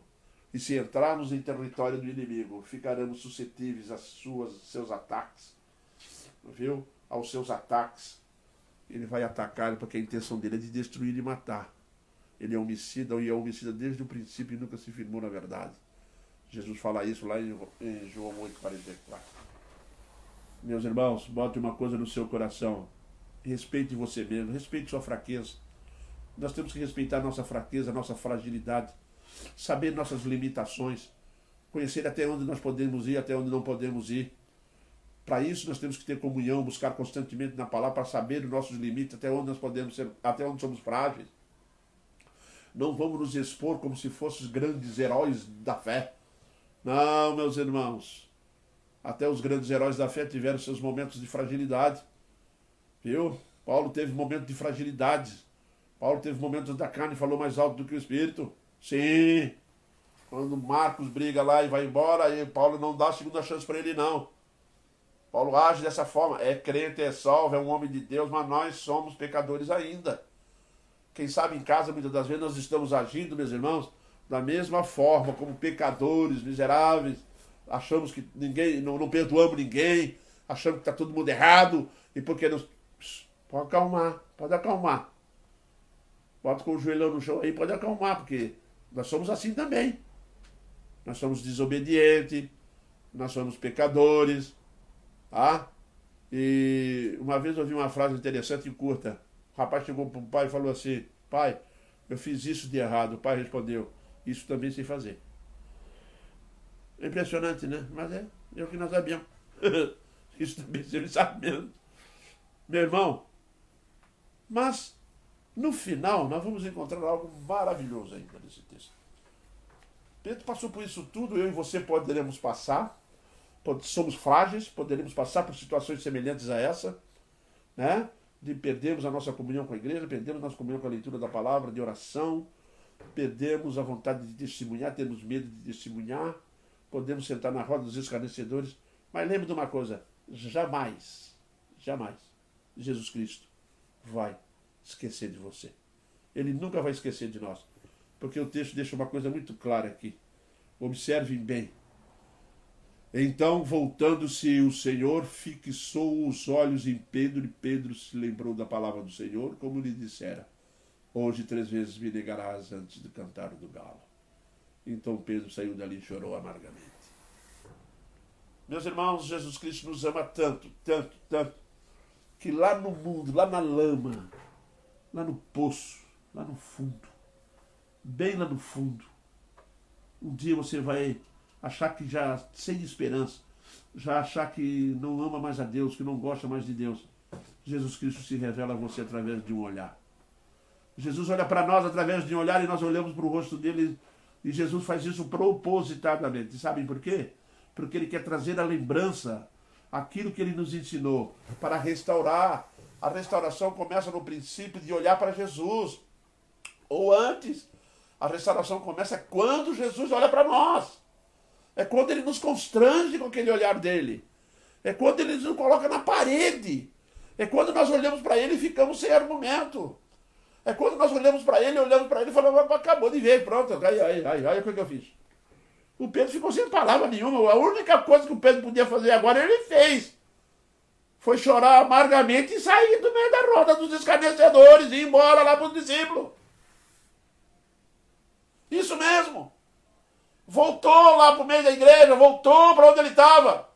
E se entrarmos em território do inimigo, ficaremos suscetíveis seus ataques. Viu? Aos seus ataques. Ele vai atacar porque a intenção dele é de destruir e matar. Ele é homicida e é homicida desde o princípio e nunca se firmou na verdade. Jesus fala isso lá em João 8,44. Meus irmãos, bote uma coisa no seu coração. Respeite você mesmo, respeite sua fraqueza. Nós temos que respeitar nossa fraqueza, nossa fragilidade. Saber nossas limitações. Conhecer até onde nós podemos ir, até onde não podemos ir. Para isso nós temos que ter comunhão, buscar constantemente na palavra para saber os nossos limites, até onde nós podemos ser, até onde somos frágeis. Não vamos nos expor como se fossemos grandes heróis da fé. Não, meus irmãos. Até os grandes heróis da fé tiveram seus momentos de fragilidade. Viu? Paulo teve momentos de fragilidade. Paulo teve momentos da carne e falou mais alto do que o Espírito. Sim. Quando Marcos briga lá e vai embora, aí Paulo não dá a segunda chance para ele, não. Paulo age dessa forma. É crente, é salvo, é um homem de Deus, mas nós somos pecadores ainda. Quem sabe em casa, muitas das vezes, nós estamos agindo, meus irmãos, da mesma forma, como pecadores, miseráveis. Achamos que não perdoamos ninguém, achamos que está todo mundo errado, e porque não... Pode acalmar, pode acalmar. Bota com o joelhão no chão aí, pode acalmar, porque nós somos assim também. Nós somos desobedientes, nós somos pecadores, tá? E uma vez eu ouvi uma frase interessante e curta. O rapaz chegou para o pai e falou assim: pai, eu fiz isso de errado. O pai respondeu: isso também sei fazer. É impressionante, né? Mas é o que nós sabemos. Isso também você sabe mesmo. Meu irmão, mas no final nós vamos encontrar algo maravilhoso ainda nesse texto. Pedro passou por isso tudo, eu e você poderemos passar. Somos frágeis, poderemos passar por situações semelhantes a essa, né? De perdermos a nossa comunhão com a igreja, perdemos a nossa comunhão com a leitura da palavra, de oração, perdemos a vontade de testemunhar, temos medo de testemunhar, podemos sentar na roda dos escarnecedores, mas lembre de uma coisa: jamais Jesus Cristo vai esquecer de você. Ele nunca vai esquecer de nós, porque o texto deixa uma coisa muito clara aqui. Observem bem. Então, voltando-se o Senhor, fixou os olhos em Pedro, e Pedro se lembrou da palavra do Senhor, como lhe dissera: hoje 3 vezes me negarás antes de cantar do galo. Então Pedro saiu dali e chorou amargamente. Meus irmãos, Jesus Cristo nos ama tanto, tanto, tanto, que lá no mundo, lá na lama, lá no poço, lá no fundo, bem lá no fundo. Um dia você vai achar que já sem esperança, já achar que não ama mais a Deus, que não gosta mais de Deus. Jesus Cristo se revela a você através de um olhar. Jesus olha para nós através de um olhar e nós olhamos para o rosto dele e Jesus faz isso propositadamente. E sabem por quê? Porque ele quer trazer à lembrança aquilo que ele nos ensinou para restaurar. A restauração começa no princípio de olhar para Jesus. Ou antes, a restauração começa quando Jesus olha para nós. É quando ele nos constrange com aquele olhar dele. É quando ele nos coloca na parede. É quando nós olhamos para ele e ficamos sem argumento. É quando nós olhamos para ele e falamos, acabou de ver, pronto, aí, o que eu fiz? O Pedro ficou sem palavra nenhuma. A única coisa que o Pedro podia fazer agora, ele fez. Foi chorar amargamente e sair do meio da roda dos escarnecedores e ir embora lá para os discípulos. Isso mesmo. Voltou lá para o meio da igreja, voltou para onde ele estava.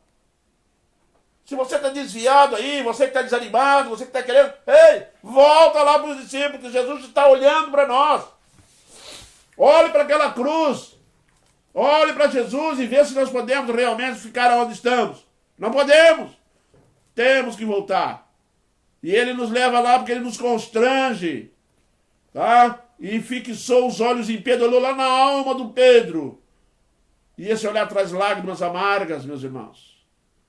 Se você está desviado aí, você que está desanimado, você que está querendo, ei, volta lá para os discípulos, que Jesus está olhando para nós. Olhe para aquela cruz. Olhe para Jesus e vê se nós podemos realmente ficar onde estamos. Não podemos. Temos que voltar. E ele nos leva lá porque ele nos constrange. Tá? E fixou os olhos em Pedro, olhou lá na alma do Pedro. E esse olhar traz lágrimas amargas, meus irmãos.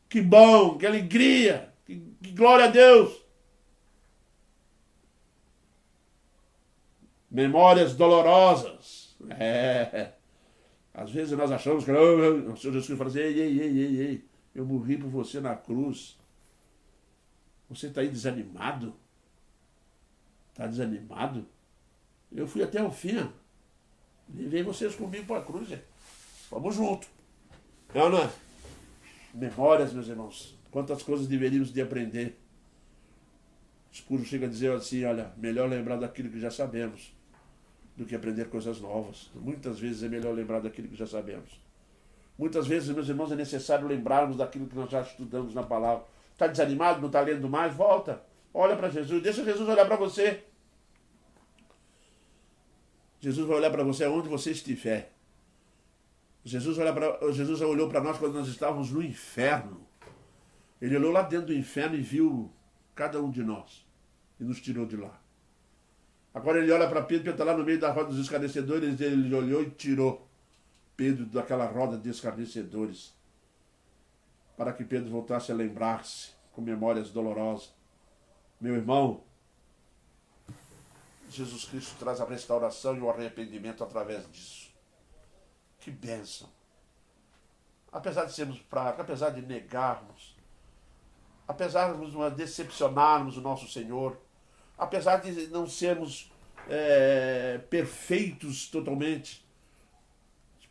Que bom, que alegria, que glória a Deus. Memórias dolorosas. Às vezes nós achamos que o Senhor Jesus fala assim, ei, eu morri por você na cruz. Você está aí desanimado? Está desanimado? Eu fui até o fim. Levei vocês comigo para a cruz. Vamos junto. Não é? Memórias, meus irmãos. Quantas coisas deveríamos de aprender. Spurgeon chega a dizer assim, olha, melhor lembrar daquilo que já sabemos do que aprender coisas novas. Muitas vezes é melhor lembrar daquilo que já sabemos. Muitas vezes, meus irmãos, é necessário lembrarmos daquilo que nós já estudamos na palavra. Está desanimado, não está lendo mais? Volta. Olha para Jesus. Deixa Jesus olhar para você. Jesus vai olhar para você onde você estiver. Jesus olhou para nós quando nós estávamos no inferno. Ele olhou lá dentro do inferno e viu cada um de nós. E nos tirou de lá. Agora ele olha para Pedro, Pedro está lá no meio da roda dos escarnecedores, ele olhou e tirou Pedro daquela roda de escarnecedores. Para que Pedro voltasse a lembrar-se com memórias dolorosas. Meu irmão, Jesus Cristo traz a restauração e o arrependimento através disso. Que bênção! Apesar de sermos fracos, apesar de negarmos, apesar de decepcionarmos o nosso Senhor, apesar de não sermos perfeitos totalmente,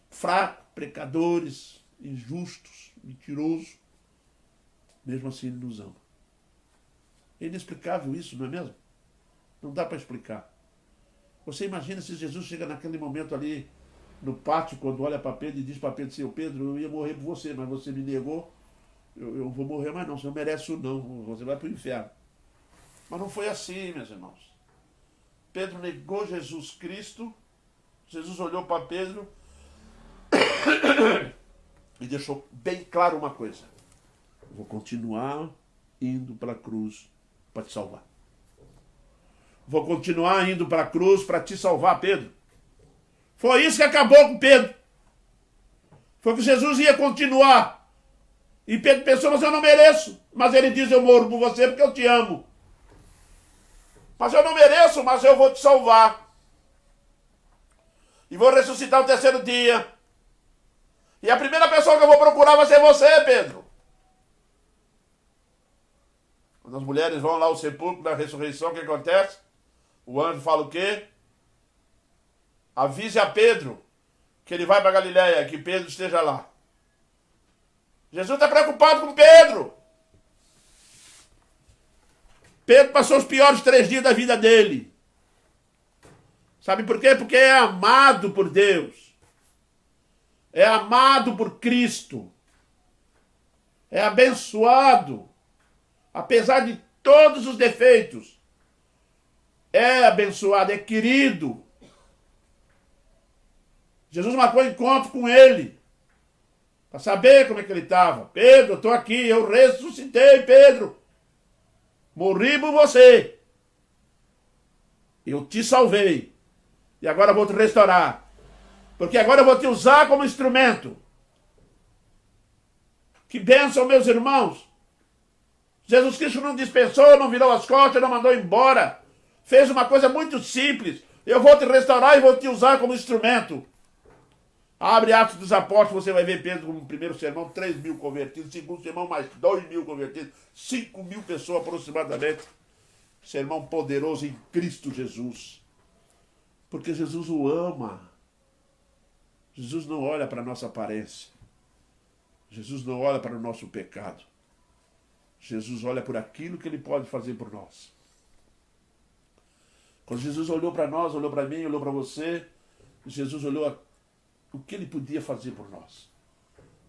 fracos, pecadores, injustos, mentirosos, mesmo assim Ele nos ama. É inexplicável isso, não é mesmo? Não dá para explicar. Você imagina se Jesus chega naquele momento ali no pátio, quando olha para Pedro e diz para Pedro, seu Pedro, eu ia morrer por você, mas você me negou, eu vou morrer, mas não, você não merece o não, você vai para o inferno. Mas não foi assim, meus irmãos. Pedro negou Jesus Cristo, Jesus olhou para Pedro e deixou bem claro uma coisa: eu vou continuar indo para a cruz para te salvar. Vou continuar indo para a cruz para te salvar, Pedro. Foi isso que acabou com Pedro. Foi que Jesus ia continuar. E Pedro pensou, mas eu não mereço. Mas ele diz, eu morro por você porque eu te amo. Mas eu não mereço, mas eu vou te salvar. E vou ressuscitar no terceiro dia. E a primeira pessoa que eu vou procurar vai ser você, Pedro. Quando as mulheres vão lá ao sepulcro da ressurreição, o que acontece? O anjo fala o quê? Avise a Pedro que ele vai para Galileia, que Pedro esteja lá. Jesus está preocupado com Pedro. Pedro passou os piores 3 dias da vida dele. Sabe por quê? Porque é amado por Deus. É amado por Cristo. É abençoado. Apesar de todos os defeitos. É abençoado, é querido. Jesus marcou encontro com ele, para saber como é que ele estava. Pedro, eu estou aqui, eu ressuscitei, Pedro. Morri por você. Eu te salvei. E agora eu vou te restaurar. Porque agora eu vou te usar como instrumento. Que bênção, meus irmãos. Jesus Cristo não dispensou, não virou as costas, não mandou embora. Fez uma coisa muito simples. Eu vou te restaurar e vou te usar como instrumento. Abre Atos dos Apóstolos, você vai ver Pedro como primeiro sermão, 3.000 convertidos. Segundo sermão, mais 2.000 convertidos. 5.000 pessoas aproximadamente. Sermão poderoso em Cristo Jesus. Porque Jesus o ama. Jesus não olha para a nossa aparência. Jesus não olha para o nosso pecado. Jesus olha por aquilo que ele pode fazer por nós. Quando Jesus olhou para nós, olhou para mim, olhou para você, Jesus olhou o que ele podia fazer por nós.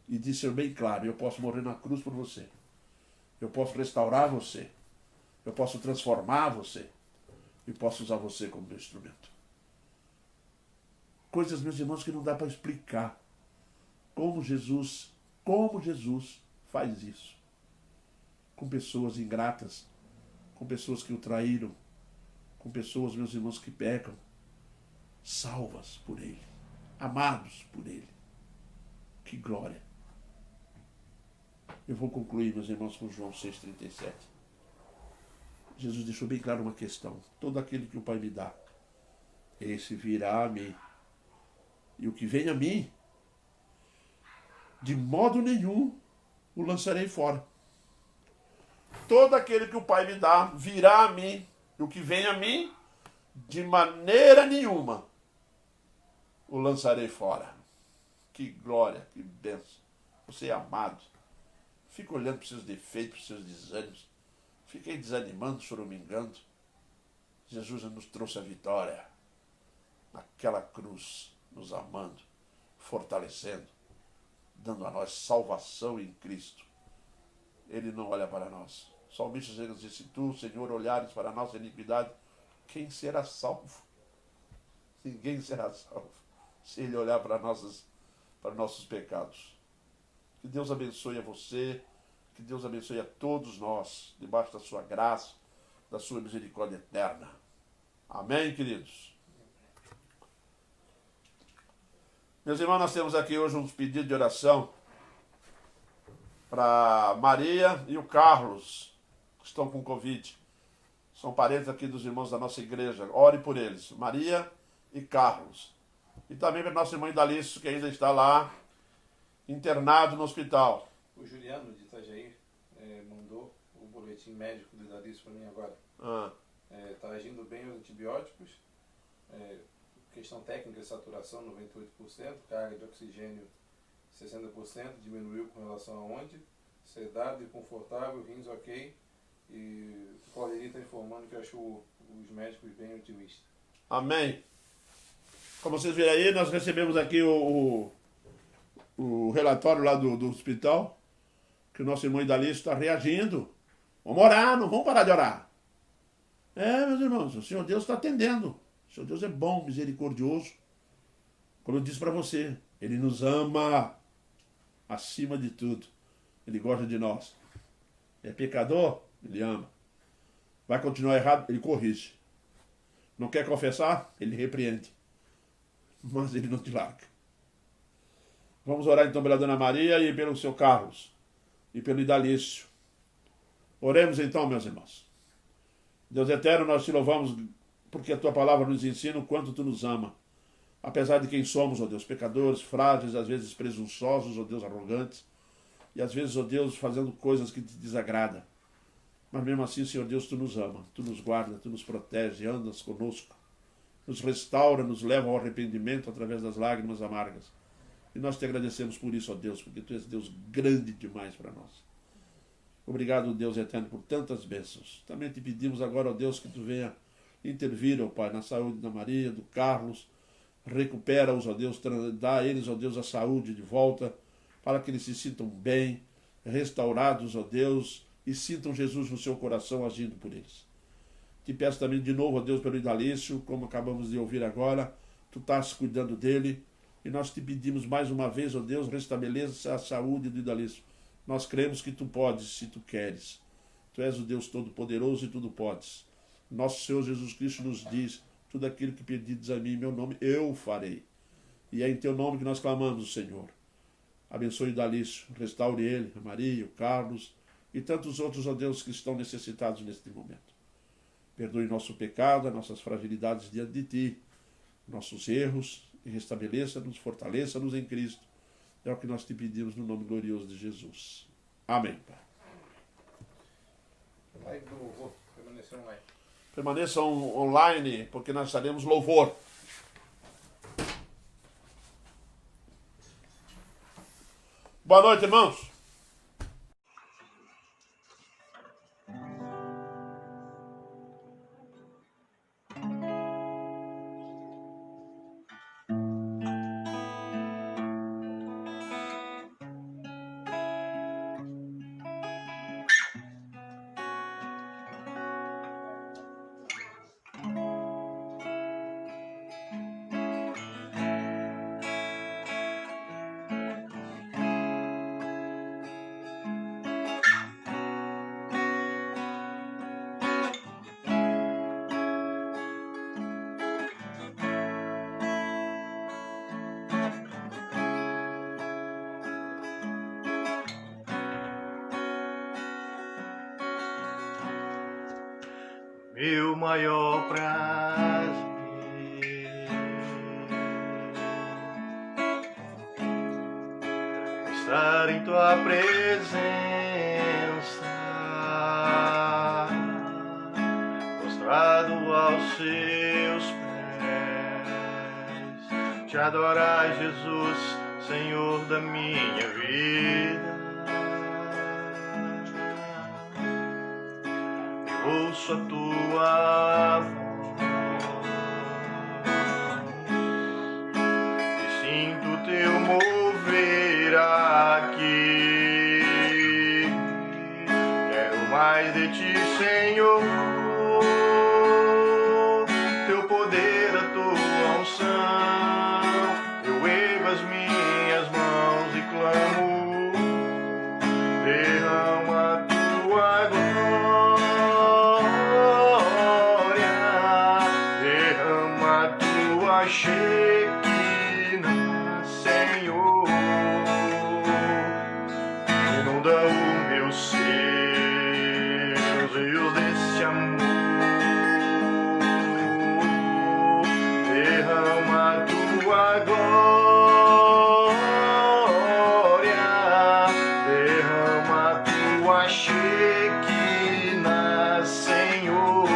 E disse bem claro, eu posso morrer na cruz por você. Eu posso restaurar você. Eu posso transformar você. E posso usar você como meu instrumento. Coisas, meus irmãos, que não dá para explicar. Como Jesus faz isso. Com pessoas ingratas, com pessoas que o traíram, com pessoas, meus irmãos, que pecam, salvas por ele, amados por ele. Que glória! Eu vou concluir, meus irmãos, com João 6,37. Jesus deixou bem claro uma questão. Todo aquele que o Pai me dá, esse virá a mim. E o que vem a mim, de modo nenhum, o lançarei fora. Todo aquele que o Pai me dá, virá a mim. E o que vem a mim, de maneira nenhuma, o lançarei fora. Que glória, que bênção. Você é amado. Fica olhando para os seus defeitos, para os seus desânimos. Fiquei desanimando, choramingando. Jesus nos trouxe a vitória. Naquela cruz, nos amando, fortalecendo, dando a nós salvação em Cristo. Ele não olha para nós. O salmista diz: se tu, Senhor, olhares para a nossa iniquidade, quem será salvo? Ninguém será salvo se ele olhar para nossos pecados. Que Deus abençoe a você, que Deus abençoe a todos nós, debaixo da sua graça, da sua misericórdia eterna. Amém, queridos? Meus irmãos, nós temos aqui hoje uns pedidos de oração para Maria e o Carlos, que estão com Covid. São parentes aqui dos irmãos da nossa igreja. Ore por eles. Maria e Carlos. E também para nosso irmão Idalício, que ainda está lá, internado no hospital. O Juliano de Itajaí mandou o boletim médico do Idalício para mim agora. Está agindo bem os antibióticos. Questão técnica, saturação 98%, carga de oxigênio 60%, diminuiu com relação a onde, sedado e confortável, rins ok, e o Claudemir está informando que achou os médicos bem otimistas. Amém. Como vocês viram aí, nós recebemos aqui o relatório lá do hospital, que o nosso irmão Idalício está reagindo. Vamos orar, não vamos parar de orar. Meus irmãos, o Senhor Deus está atendendo. O Senhor Deus é bom, misericordioso. Como eu disse para você, Ele nos ama acima de tudo. Ele gosta de nós. É pecador? Ele ama. Vai continuar errado? Ele corrige. Não quer confessar? Ele repreende. Mas Ele não te larga. Vamos orar então pela Dona Maria e pelo seu Carlos. E pelo Idalício. Oremos então, meus irmãos. Deus eterno, nós te louvamos porque a tua palavra nos ensina o quanto tu nos ama. Apesar de quem somos, ó Deus, pecadores, frágeis, às vezes presunçosos, ó Deus, arrogantes, e às vezes, ó Deus, fazendo coisas que te desagradam. Mas mesmo assim, Senhor Deus, tu nos ama, tu nos guarda, tu nos protege, andas conosco, nos restaura, nos leva ao arrependimento através das lágrimas amargas. E nós te agradecemos por isso, ó Deus, porque tu és Deus grande demais para nós. Obrigado, Deus eterno, por tantas bênçãos. Também te pedimos agora, ó Deus, que tu venha intervir, ó Pai, na saúde da Maria, do Carlos. Recupera-os, ó Deus, dá a eles, ó Deus, a saúde de volta, para que eles se sintam bem, restaurados, ó Deus, e sintam Jesus no seu coração agindo por eles. Te peço também de novo, ó Deus, pelo Idalício, como acabamos de ouvir agora, tu estás cuidando dele, E nós te pedimos mais uma vez, ó Deus, restabeleça a saúde do Idalício. Nós cremos que tu podes, se tu queres. Tu és o Deus Todo-Poderoso e tudo podes. Nosso Senhor Jesus Cristo nos diz, tudo aquilo que pedides a mim em meu nome, eu farei. E é em teu nome que nós clamamos, Senhor. Abençoe o Idalício, restaure ele, a Maria, o Carlos e tantos outros, ó Deus, que estão necessitados neste momento. Perdoe nosso pecado, as nossas fragilidades diante de ti, nossos erros, e restabeleça-nos, fortaleça-nos em Cristo. É o que nós te pedimos no nome glorioso de Jesus. Amém, Pai. Live do louvor, permanecer online. Permaneçam online, porque nós faremos louvor. Boa noite, irmãos. Meu maior prazer estar em tua presença, prostrado aos seus pés, te adorar, Jesus, Senhor da minha vida. Ouço a tua voz e sinto teu mover aqui. Quero mais de ti, Senhor, teu poder, a tua unção. Eu ergo as minhas mãos e clamo, derrama a tua glória. Shekinah, Senhor, inunda o meu ser, os rios desse amor, derrama a tua glória, derrama a tua Shekinah, Senhor,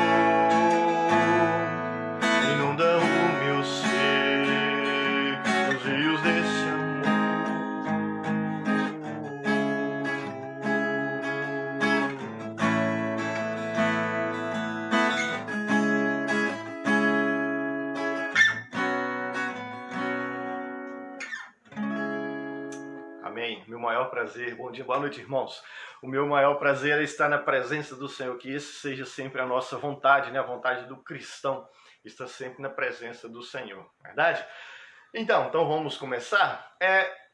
inunda o meu ser, os rios desse amor. Amém. Meu maior prazer, bom dia, boa noite, irmãos. O meu maior prazer é estar na presença do Senhor, que esse seja sempre a nossa vontade, né? A vontade do cristão. Está sempre na presença do Senhor, verdade? Então vamos começar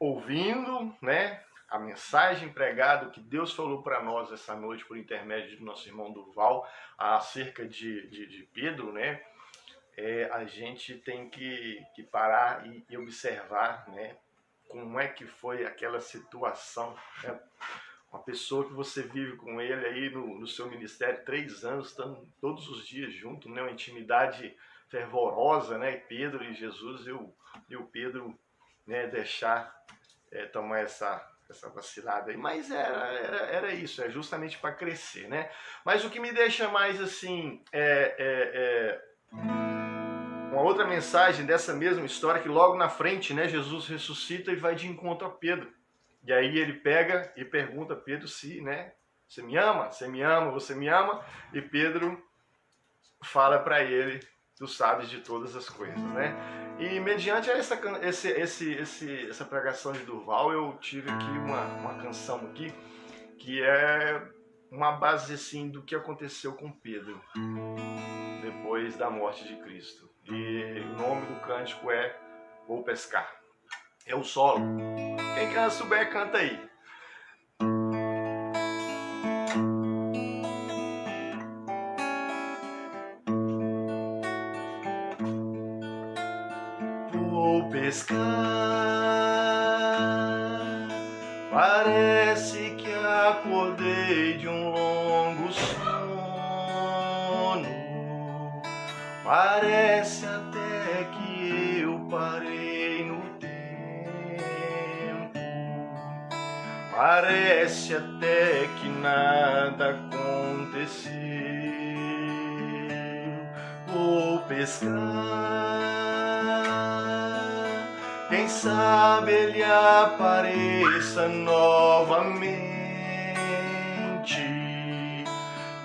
ouvindo, né, a mensagem pregada que Deus falou para nós essa noite por intermédio do nosso irmão Durval acerca de Pedro, né? A gente tem que parar e observar, né, como é que foi aquela situação, né? Uma pessoa que você vive com ele aí no seu ministério 3 anos, estando todos os dias juntos, né? Uma intimidade fervorosa, né? Pedro e Jesus, e o Pedro, né, tomar essa vacilada aí. Mas era isso, é justamente para crescer, né? Mas o que me deixa mais assim, uma outra mensagem dessa mesma história, que logo na frente, né, Jesus ressuscita e vai de encontro a Pedro. E aí ele pega e pergunta a Pedro se, né, você me ama? Você me ama? Você me ama? E Pedro fala para ele, tu sabes de todas as coisas, né? E mediante essa pregação de Durval, eu tive aqui uma canção aqui, que é uma base assim do que aconteceu com Pedro depois da morte de Cristo. E o nome do cântico é Vou Pescar. É o solo. Quem souber, canta aí. Vou pescar, parece que acordei de um longo sono, parece até que eu parei no tempo, parece até que nada aconteceu. Vou pescar, quem sabe ele apareça novamente.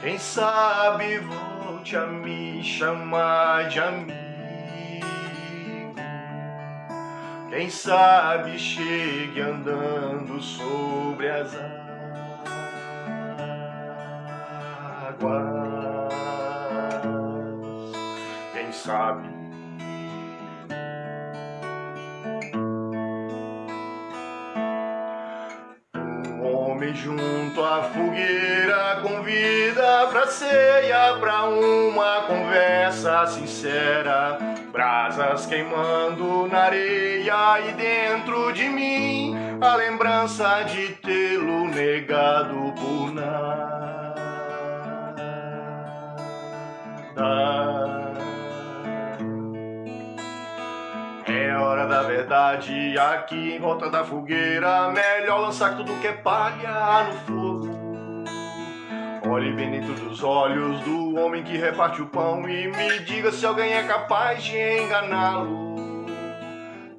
Quem sabe volte a me chamar de amigo. Quem sabe chegue andando sobre as águas. Quem sabe. Homem junto à fogueira convida pra ceia, pra uma conversa sincera. Brasas queimando na areia e dentro de mim a lembrança de tê-lo negado por nada. É hora da verdade aqui em volta da fogueira. Melhor lançar tudo que é palha no fogo. Olhe bem dentro dos olhos do homem que reparte o pão e me diga se alguém é capaz de enganá-lo.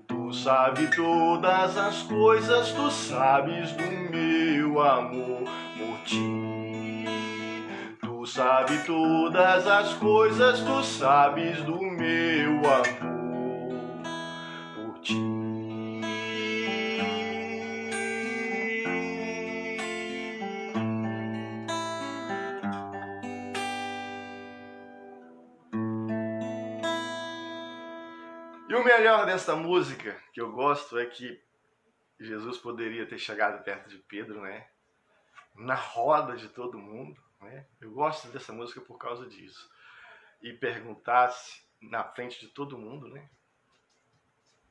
Tu sabes todas as coisas, tu sabes do meu amor por ti. Tu sabes todas as coisas, tu sabes do meu amor. E o melhor dessa música que eu gosto é que Jesus poderia ter chegado perto de Pedro, né? Na roda de todo mundo, né? Eu gosto dessa música por causa disso. E perguntasse na frente de todo mundo, né?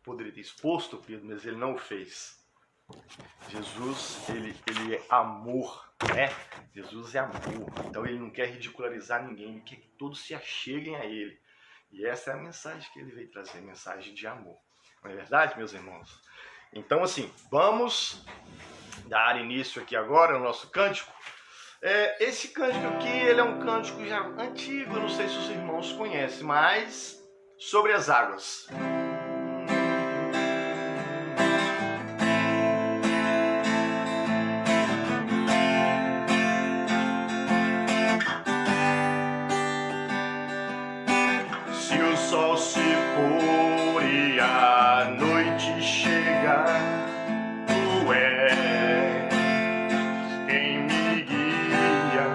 Poderia ter exposto Pedro, mas ele não o fez. Jesus, ele é amor, né? Jesus é amor. Então ele não quer ridicularizar ninguém, ele quer que todos se acheguem a ele. E essa é a mensagem que ele veio trazer, mensagem de amor. Não é verdade, meus irmãos? Então, assim, vamos dar início aqui agora ao nosso cântico. Esse cântico aqui, ele é um cântico já antigo, eu não sei se os irmãos conhecem, mas sobre as águas. Sol se pôr e a noite chegar, tu és quem me guia.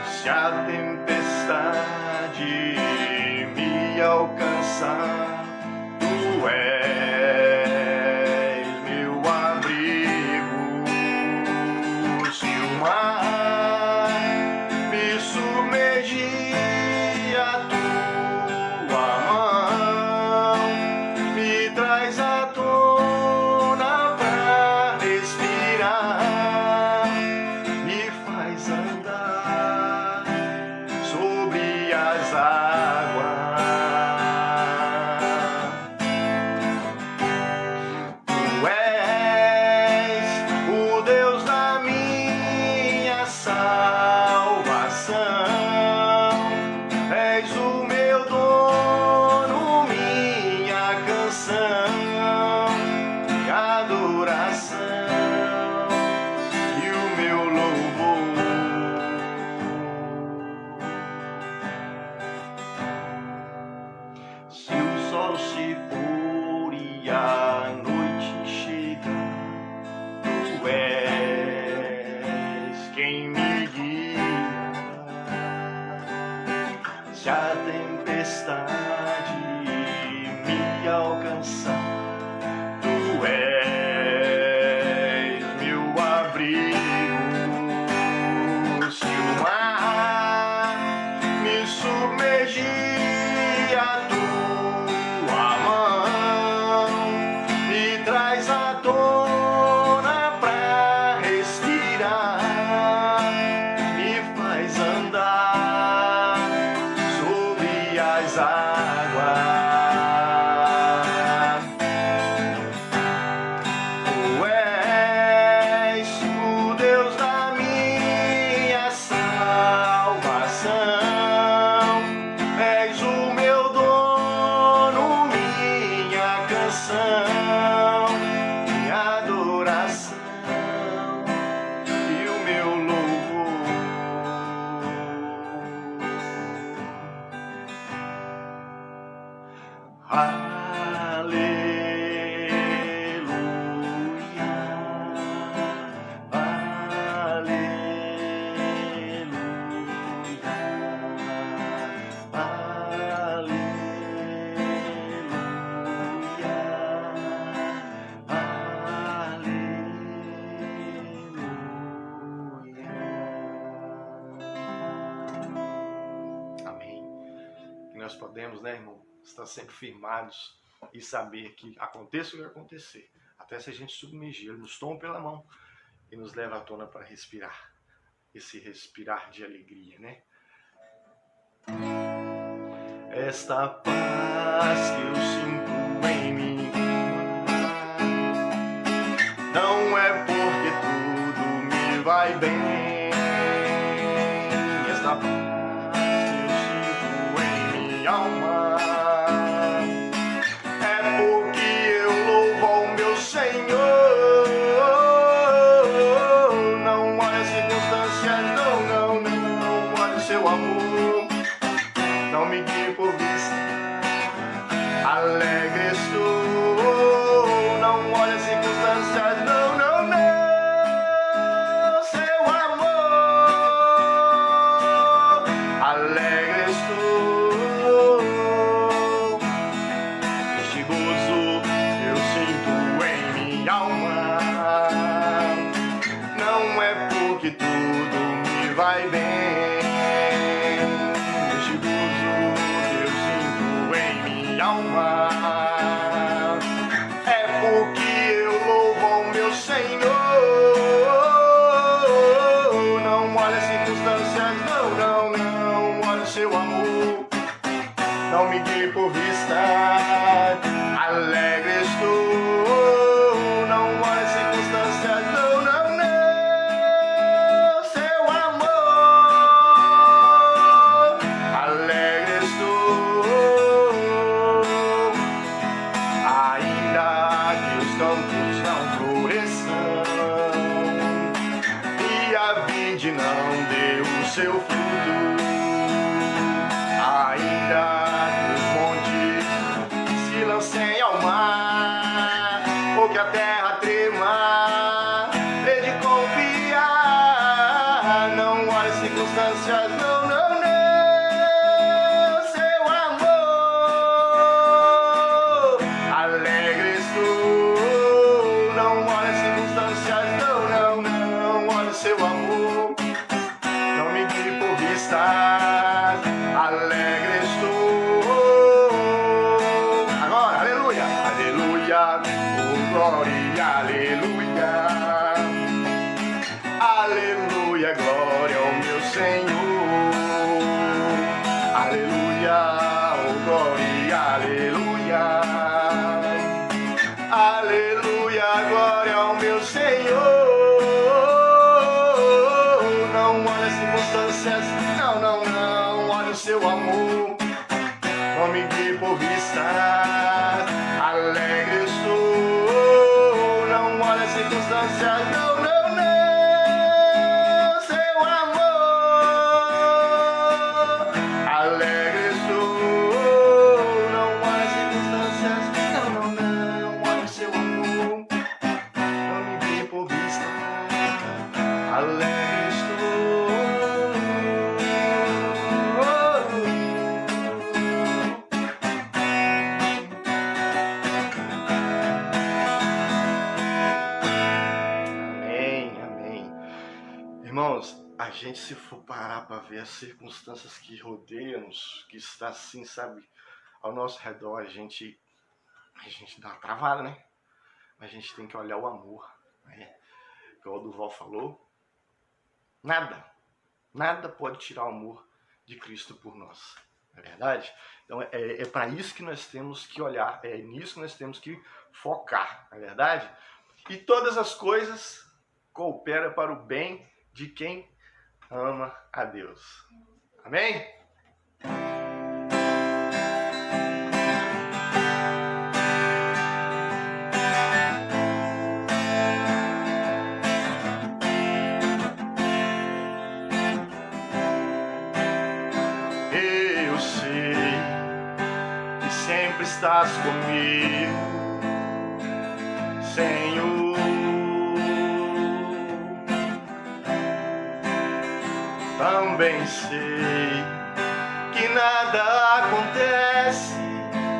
Se a tempestade me nós podemos, né, irmão, estar sempre firmados e saber que aconteça o que acontecer, até se a gente submergir, Ele nos toma pela mão e nos leva à tona para respirar, esse respirar de alegria, né? Esta paz que eu sinto em mim não é porque tudo me vai bem. Esta paz que eu sinto em minha alma é porque eu louvo ao meu Senhor. Não olha as circunstâncias, não olha o seu amor. Não me guie por vista, alegre estou. Não olha as circunstâncias, não. Seu amor, alegre estou. Este gozo eu sinto em minha alma não é porque tudo me vai bem. Alma é porque eu louvo ao meu Senhor. Não olha as circunstâncias, não olha o seu amor. Não me guie por vista, alegre estou. Não olha as circunstâncias, não. Seu amor, alegre estou. Campos não floresçam e a vide não dê o seu fruto, ainda que os montes se lancem ao mar ou que a terra trema, hei de confiar. Não olhe as circunstâncias, não. Seu amor, alegre estou. Seu amor, não me guie por vista, alegre estou. Agora, aleluia, aleluia, oh glória, aleluia, aleluia, glória ao meu Senhor, aleluia, oh glória, aleluia, aleluia, glória ao meu Senhor. Não olha as circunstâncias, não olha o seu amor. Não me guie por vista, alegre estou. Não olha as circunstâncias, não. Seu amor, alegre estou. Não olha as circunstâncias, não olha o seu amor. Não me guie por vista, alegre. Irmãos, a gente, se for parar para ver as circunstâncias que rodeiam-nos, que está assim, sabe, ao nosso redor, a gente dá uma travada, né? A gente tem que olhar o amor, né? Como o Duval falou, nada pode tirar o amor de Cristo por nós, não é verdade? Então é para isso que nós temos que olhar, é nisso que nós temos que focar, não é verdade? E todas as coisas cooperam para o bem de quem ama a Deus. Amém? Eu sei que sempre estás comigo, Senhor. Também sei que nada acontece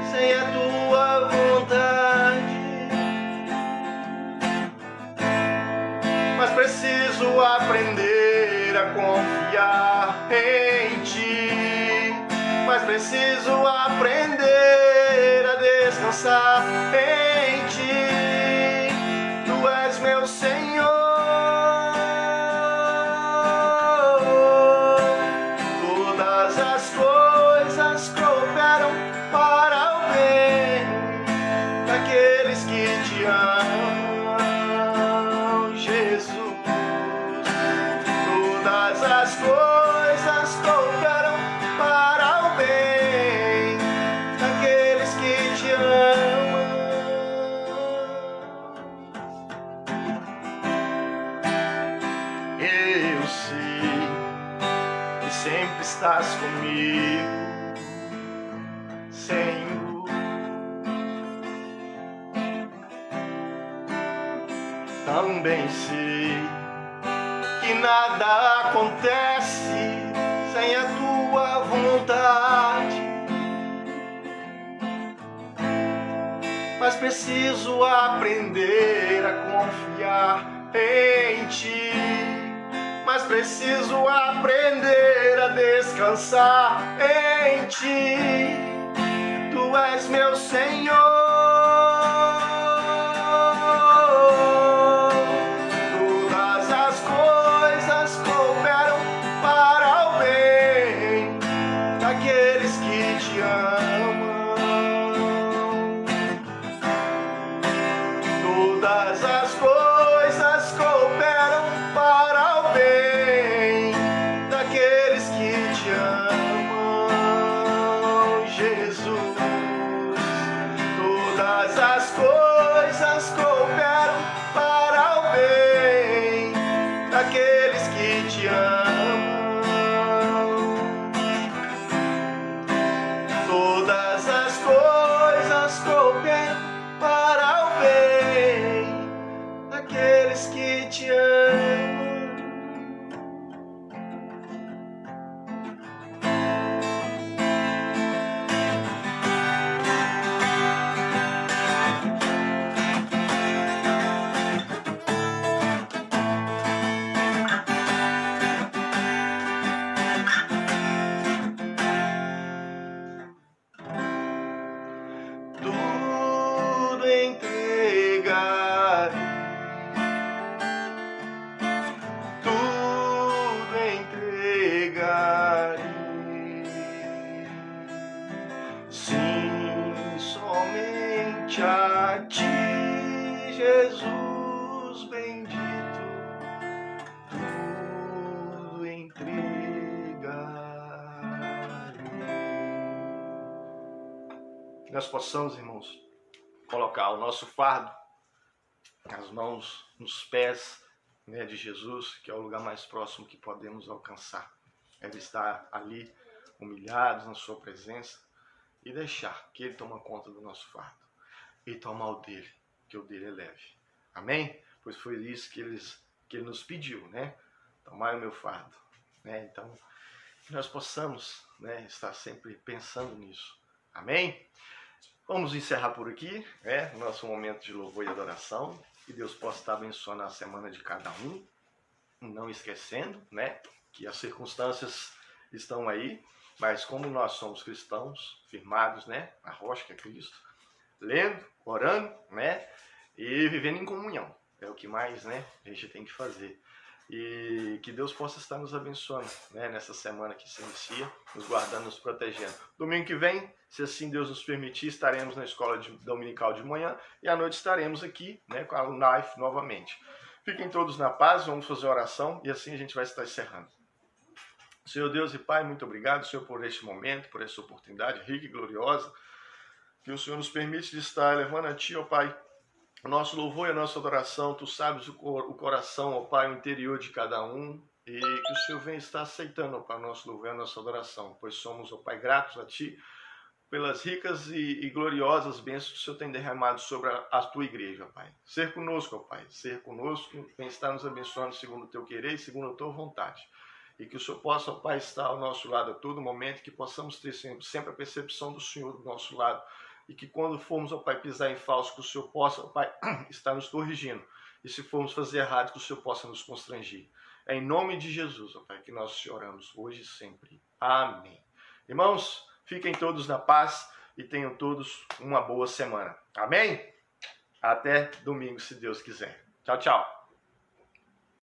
sem a tua vontade, mas preciso aprender a confiar em ti, mas preciso aprender a descansar em Ti. Tu és meu Senhor. Todas as coisas cooperam para o bem daqueles que Te amam, Jesus. Todas as coisas cooperam para o bem daqueles que Te amam. Eu sei que sempre estás comigo, Senhor. Também sei que nada acontece sem a Tua vontade, mas preciso aprender a confiar em Ti, mas preciso aprender a descansar em Ti. Tu és meu Senhor. Todas as coisas cooperam para o bem daqueles que Te amam, Jesus. Todas as coisas cooperam para o bem daqueles que Te amam. Todas as coisas cooperam para o bem daqueles que Te amam. Tudo entregarei, tudo entregarei. Sim, somente a Ti, Jesus bendito, tudo entregarei. Que nós possamos, irmãos, colocar o nosso fardo nas mãos, nos pés, né, de Jesus, que é o lugar mais próximo que podemos alcançar. Ele está ali, humilhados na Sua presença, e deixar que Ele tome conta do nosso fardo e tomar o dele, que o dele é leve. Amém? Pois foi isso que Ele nos pediu, né? Tomai o meu fardo, né? Então, que nós possamos, né, estar sempre pensando nisso. Amém? Vamos encerrar por aqui, né, nosso momento de louvor e adoração. Que Deus possa estar abençoando a semana de cada um, não esquecendo, né, que as circunstâncias estão aí, mas como nós somos cristãos, firmados, né, na rocha que é Cristo, lendo, orando, né, e vivendo em comunhão. É o que mais, né, a gente tem que fazer. E que Deus possa estar nos abençoando, né, nessa semana que se inicia, nos guardando, nos protegendo. Domingo que vem, se assim Deus nos permitir, estaremos na escola dominical de manhã e à noite estaremos aqui, né, com a Life novamente. Fiquem todos na paz, vamos fazer oração e assim a gente vai estar encerrando. Senhor Deus e Pai, muito obrigado, Senhor, por este momento, por essa oportunidade rica e gloriosa que o Senhor nos permite de estar levando a Ti, ó Pai, o nosso louvor e a nossa adoração. Tu sabes o coração, ó Pai, o interior de cada um, e que o Senhor venha estar aceitando, ó Pai, o nosso louvor e a nossa adoração, pois somos, ó Pai, gratos a Ti pelas ricas e gloriosas bênçãos que o Senhor tem derramado sobre a Tua igreja, ó Pai. Ser conosco, ó Pai, ser conosco, vem estar nos abençoando segundo o Teu querer e segundo a Tua vontade. E que o Senhor possa, ó Pai, estar ao nosso lado a todo momento, que possamos ter sempre a percepção do Senhor do nosso lado, e que quando formos, ó Pai, pisar em falso, que o Senhor possa, ó Pai, estar nos corrigindo. E se formos fazer errado, que o Senhor possa nos constrangir. É em nome de Jesus, ó Pai, que nós te oramos hoje e sempre. Amém. Irmãos, Fiquem todos na paz e tenham todos uma boa semana. Amém? Até domingo, se Deus quiser. Tchau, tchau.